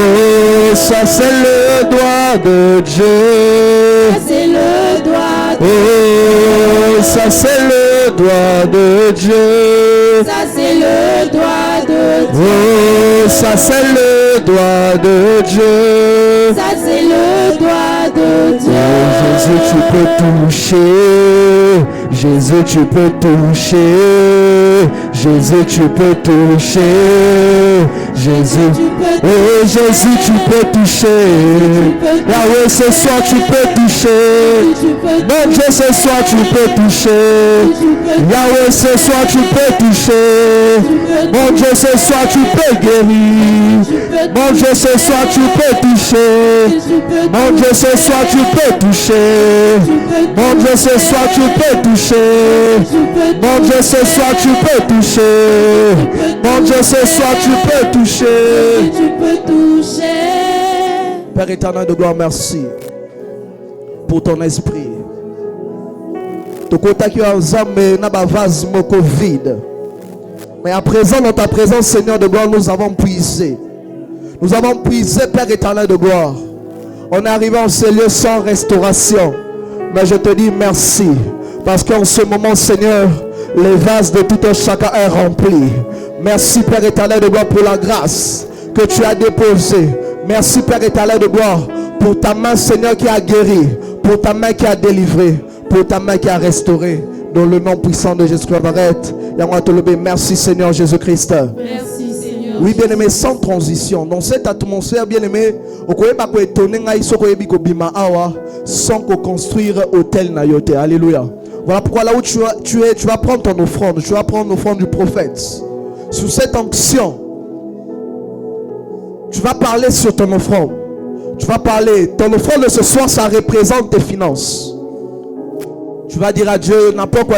ça c'est le doigt de Dieu, ça c'est le doigt de Dieu, oh ça c'est le doigt de Dieu, ça c'est le doigt de Dieu, oh ça c'est le doigt de Dieu, ça c'est le doigt de Dieu. Oh, Jésus tu peux toucher, Jésus tu peux toucher, Jésus tu peux toucher, Jésus, oh Jésus tu peux toucher, Yahweh ce soir tu peux toucher, mon Dieu ce soir tu peux toucher, Yahweh ce soir tu peux toucher, mon Dieu ce soir tu peux guérir, mon Dieu ce soir tu peux toucher, mon Dieu ce soir tu peux toucher, mon Dieu ce soir tu peux toucher, mon Dieu ce soir tu peux toucher, mon Dieu ce soir tu peux toucher. Père éternel de gloire, merci pour ton esprit. Mais à présent, dans ta présence, Seigneur de gloire, nous avons puisé. Nous avons puisé, Père éternel de gloire. On est arrivé en ces lieux sans restauration. Mais je te dis merci. Parce qu'en ce moment, Seigneur, les vases de tout un chacun est rempli. Merci, Père éternel de gloire, pour la grâce que tu as déposée. Merci, Père éternel de gloire, pour ta main, Seigneur, qui a guéri. Pour ta main qui a délivré. Pour ta main qui a restauré. Dans le nom puissant de Jésus-Christ. Merci, Seigneur Jésus-Christ. Merci, Seigneur. Oui, bien-aimé, sans transition. Dans cette atmosphère, bien-aimé, sans construire hôtel Nayote. Alléluia. Voilà pourquoi là où tu vas prendre ton offrande. Tu vas prendre l'offrande du prophète. Sous cette onction, tu vas parler sur ton offrande. Tu vas parler. Ton offrande de ce soir, ça représente tes finances. Tu vas dire à Dieu, n'importe quoi,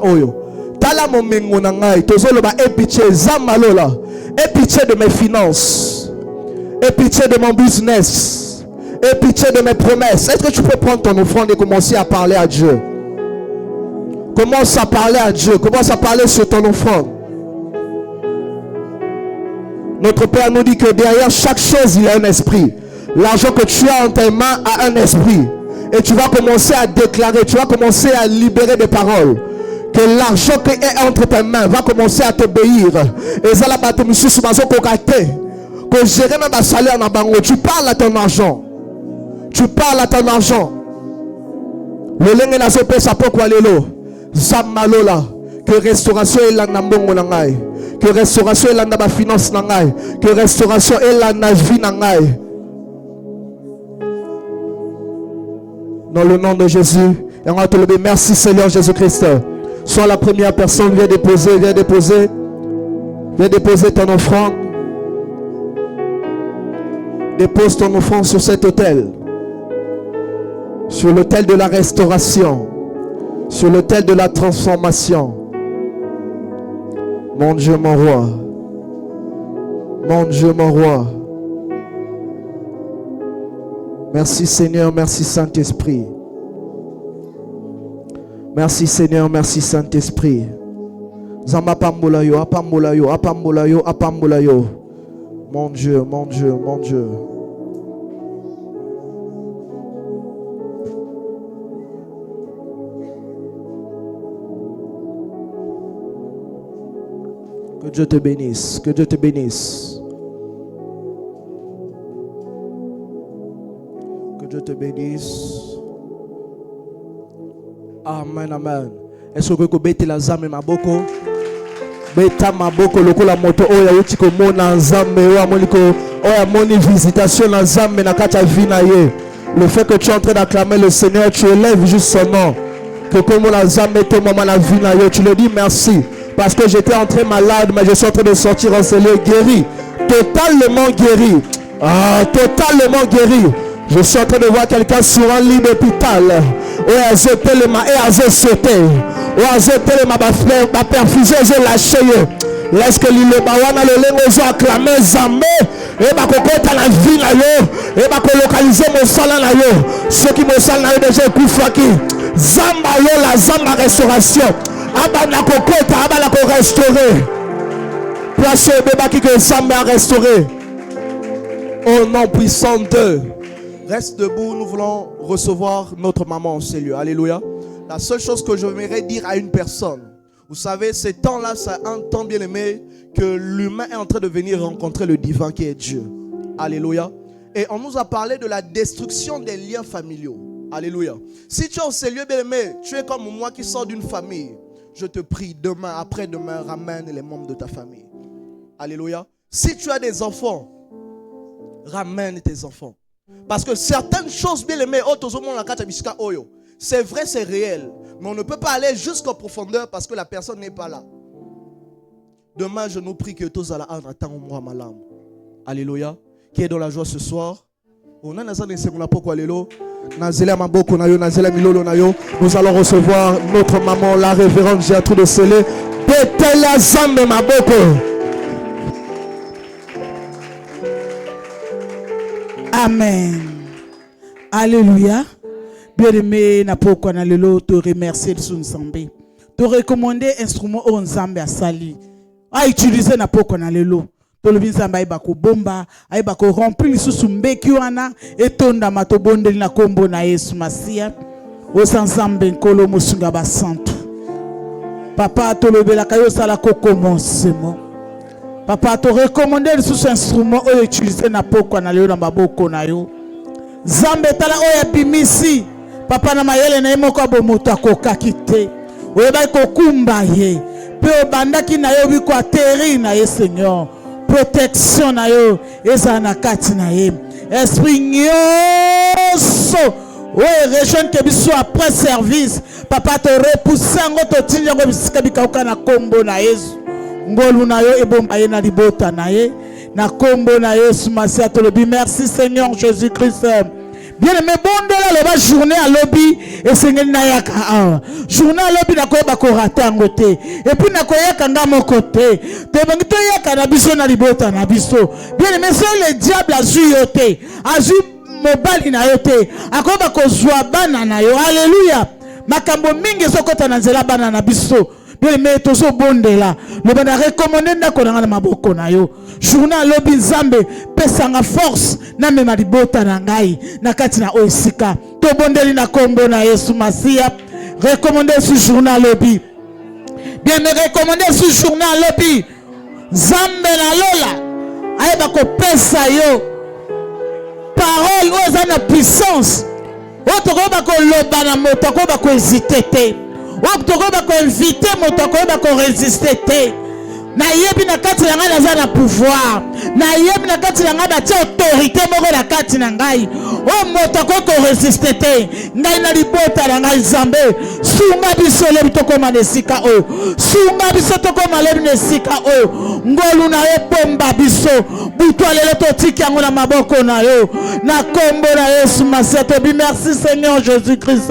oyo. Tala momengo na ngai, tozolo ba pitié zamalola. Aie pitié de mes finances. Aie pitié de mon business. Aie pitié de mes promesses. Est-ce que tu peux prendre ton offrande et commencer à parler à Dieu? Commence à parler à Dieu. Commence à parler sur ton offrande. Notre Père nous dit que derrière chaque chose, il y a un esprit. L'argent que tu as en tes mains a un esprit. Et tu vas commencer à déclarer, tu vas commencer à libérer des paroles. Que l'argent qui est entre tes mains va commencer à t'obéir. Et ça, là, que gérer même un salaire dans bango. Tu parles à ton argent. Tu parles à ton argent. Le lingue n'a pas sa pourquoi l'élo. Zamalola. Que restauration est là dans bongo nangai. Que restauration est là dans ma finance nangai. Que restauration est là dans la vie nangai. Dans le nom de Jésus. Et on va te lever. Merci Seigneur Jésus-Christ. Sois la première personne. Viens déposer ton offrande. Dépose ton offrande sur cet autel. Sur l'autel de la restauration. Sur l'autel de la transformation. Mon Dieu, mon roi. Mon Dieu, mon roi. Merci Seigneur, merci Saint-Esprit. Merci Seigneur, merci Saint-Esprit. Zamba pambulayo, apambulayo, apambulayo, apambulayo. Mon Dieu, mon Dieu, mon Dieu. Que Dieu te bénisse, que Dieu te bénisse. Que Dieu te bénisse. Amen, amen. Est-ce que vous pouvez la zame maboko? Beta maboko loko la moto oya utiko mona zame oya moliko oya moni visitation la zame na kata vina ye. Le fait que tu es en train d'acclamer le Seigneur, tu élèves juste son nom. Que comme la zame te maman la vina ye, tu le dis merci. Parce que j'étais entré malade, mais je suis en train de sortir en cellule guéri. Totalement guéri. Ah, totalement guéri. Je suis en train de voir quelqu'un sur un lit d'hôpital. Où a jeté les mains et a sauté. Où a jeté les mains, ma perfusée, j'ai lâché. Laisse que l'île Bawana, le lengo, j'ai acclamé Zambé. Et ma cocotte à la vie là yo. Et ma localiser mon salon là yo. Ceux qui me salon là yo déjà koufaki. Zamba yo la Zamba restauration. Abana cocotte, abana ko restaurer. Placez le bébé qui que Zamba a restauré. Au nom puissant de. Reste debout, nous voulons recevoir notre maman en ces lieux. Alléluia. La seule chose que j'aimerais dire à une personne, vous savez, ces temps-là, c'est un temps bien aimé que l'humain est en train de venir rencontrer le divin qui est Dieu. Alléluia. Et on nous a parlé de la destruction des liens familiaux. Alléluia. Si tu es en ces lieux bien aimé, tu es comme moi qui sors d'une famille. Je te prie, demain, après-demain, ramène les membres de ta famille. Alléluia. Si tu as des enfants, ramène tes enfants. Parce que certaines choses bien aimées, c'est vrai, c'est réel. Mais on ne peut pas aller jusqu'en profondeur parce que la personne n'est pas là. Demain, je nous prie que tous allons attendre moi ma larme. Alléluia. Qui est dans la joie ce soir? Nous allons recevoir notre maman, la révérende Gertrude Sélé. Amen. Alléluia. Bien-aimé, na poko na lelo te remercier de son Nzambe. Te recommander instrument au Nzambe à sali. A utiliser na poko na lelo. To le Nzambe ay bako bomba, ay bako remplir sous mbeki wana etonda mato bondeli na kombo na Yesu Masia. O Nzambe nkolo musunga ba santu. Papa to le bela kayo sala ko commencement. Papa te recommander sous instrument au utiliser na poko na lelo na maboko na yo. Zambe tala oya bimisi papa na mayele na yemo kwa bomoto akokaki te oyeba kokumba ye pe obandaki na yo biko ateri na ye Seigneur protection na yo eza na kati na ye esprit nyonso oye région ke biso après service papa te repousser ngo to tinja ngo bisika bikauka na kombo na Yesu ngolu na yo ebomba ye na libota na ye na kombo na Yesu Masia tolobi merci Seigneur Jésus-Christ. Bien aimé bondela le ba journée à lobby et seigneur na yaka journée à lobby na ko ba ko ratango te et puis na ko yaka ngamo côté te bangi to yaka na biso na libota na biso. Bien aimé c'est le diable a joué yote a joué mobali na yote akoba ko zwa bana na yo. Alléluia. Makambo mingi sokota na nzela bana na biso bien mais tozo bondela le bana recommander ndako na maboko na yo journal lobi nzambe pesanga force na mema libota na ngai na kati na oisika to bondeli na kombo na Yesu Masia recommander ce journal lobi bien me recommander ce journal lobi nzambe na lola ayeba ko pesa yo parole oza na puissance otokoba ko loba na moto ko ba ko hésiter te otokoba ko inviter moto ko ba ko résister te na yebi na kati na ngai naza na pouvoir na yebi na kati na ngai batia autorité moko na kati na ngai o moto ko résister te ngai na libota na ngai nzambe sunga biso lebi tokoma na esika oyo sunga biso tokoma lebi na esika oyo ngolu na yo pomba biso butu lelo totiki yango na maboko na yo na kombo na Yesu Masia tobi merci Seigneur Jésus-Christ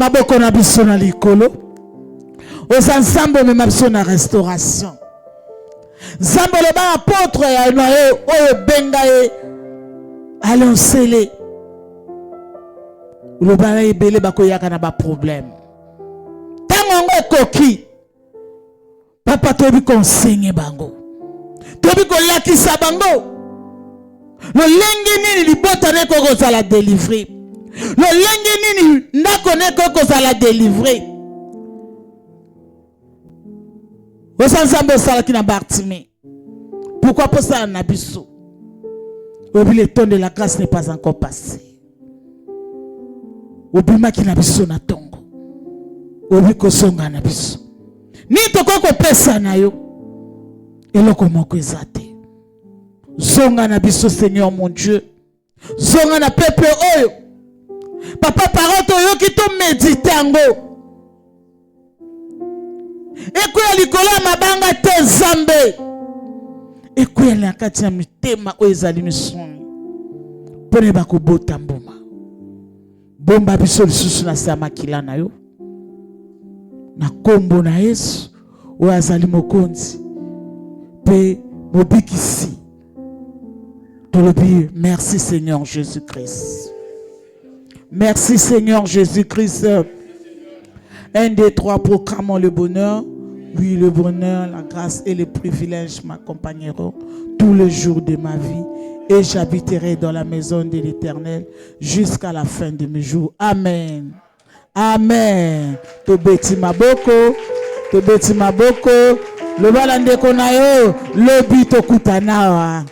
maboko na biso na likolo aux ensemble mema biso na restauration nzambe loba apôtre ya na ye oyo benga ye alonsele loba na ebele bakoyaka na baproblème ntango yango ekoki papa toyebi konsenye bango toyebi kolakisa bango lolenge nini libota neko kozala délivrer lolenge nini ndako neko kozala délivrer osanzambe osalaki na Bartimée pourquoi pour ça na biso obi le temps de la grâce n'est pas encore passé obimaki na biso na tongo obi kosonga na biso ni toko kopesa na yo eloko moko eza te zonga na biso Seigneur mon Dieu zonga na peuple oyo papa parole toyoki to médite yango ekuya likolo ya mabanga te nzambe ekuya na kati ya mitema oyo ezali misuni mpona bakobota mbuma bomba biso lisusu na se ya makila na yo na kombo na Yesu oyo azali mokonzi mpe mobikisi tolobi merci Seigneur Jésus-Christ merci Seigneur Jésus-Christ. 1, 2, 3, proclamons le bonheur. Oui, le bonheur, la grâce et les privilèges m'accompagneront tous les jours de ma vie et j'habiterai dans la maison de l'Éternel jusqu'à la fin de mes jours. Amen. Amen. Tobeti maboko, le balande konayo, lobi tokutana.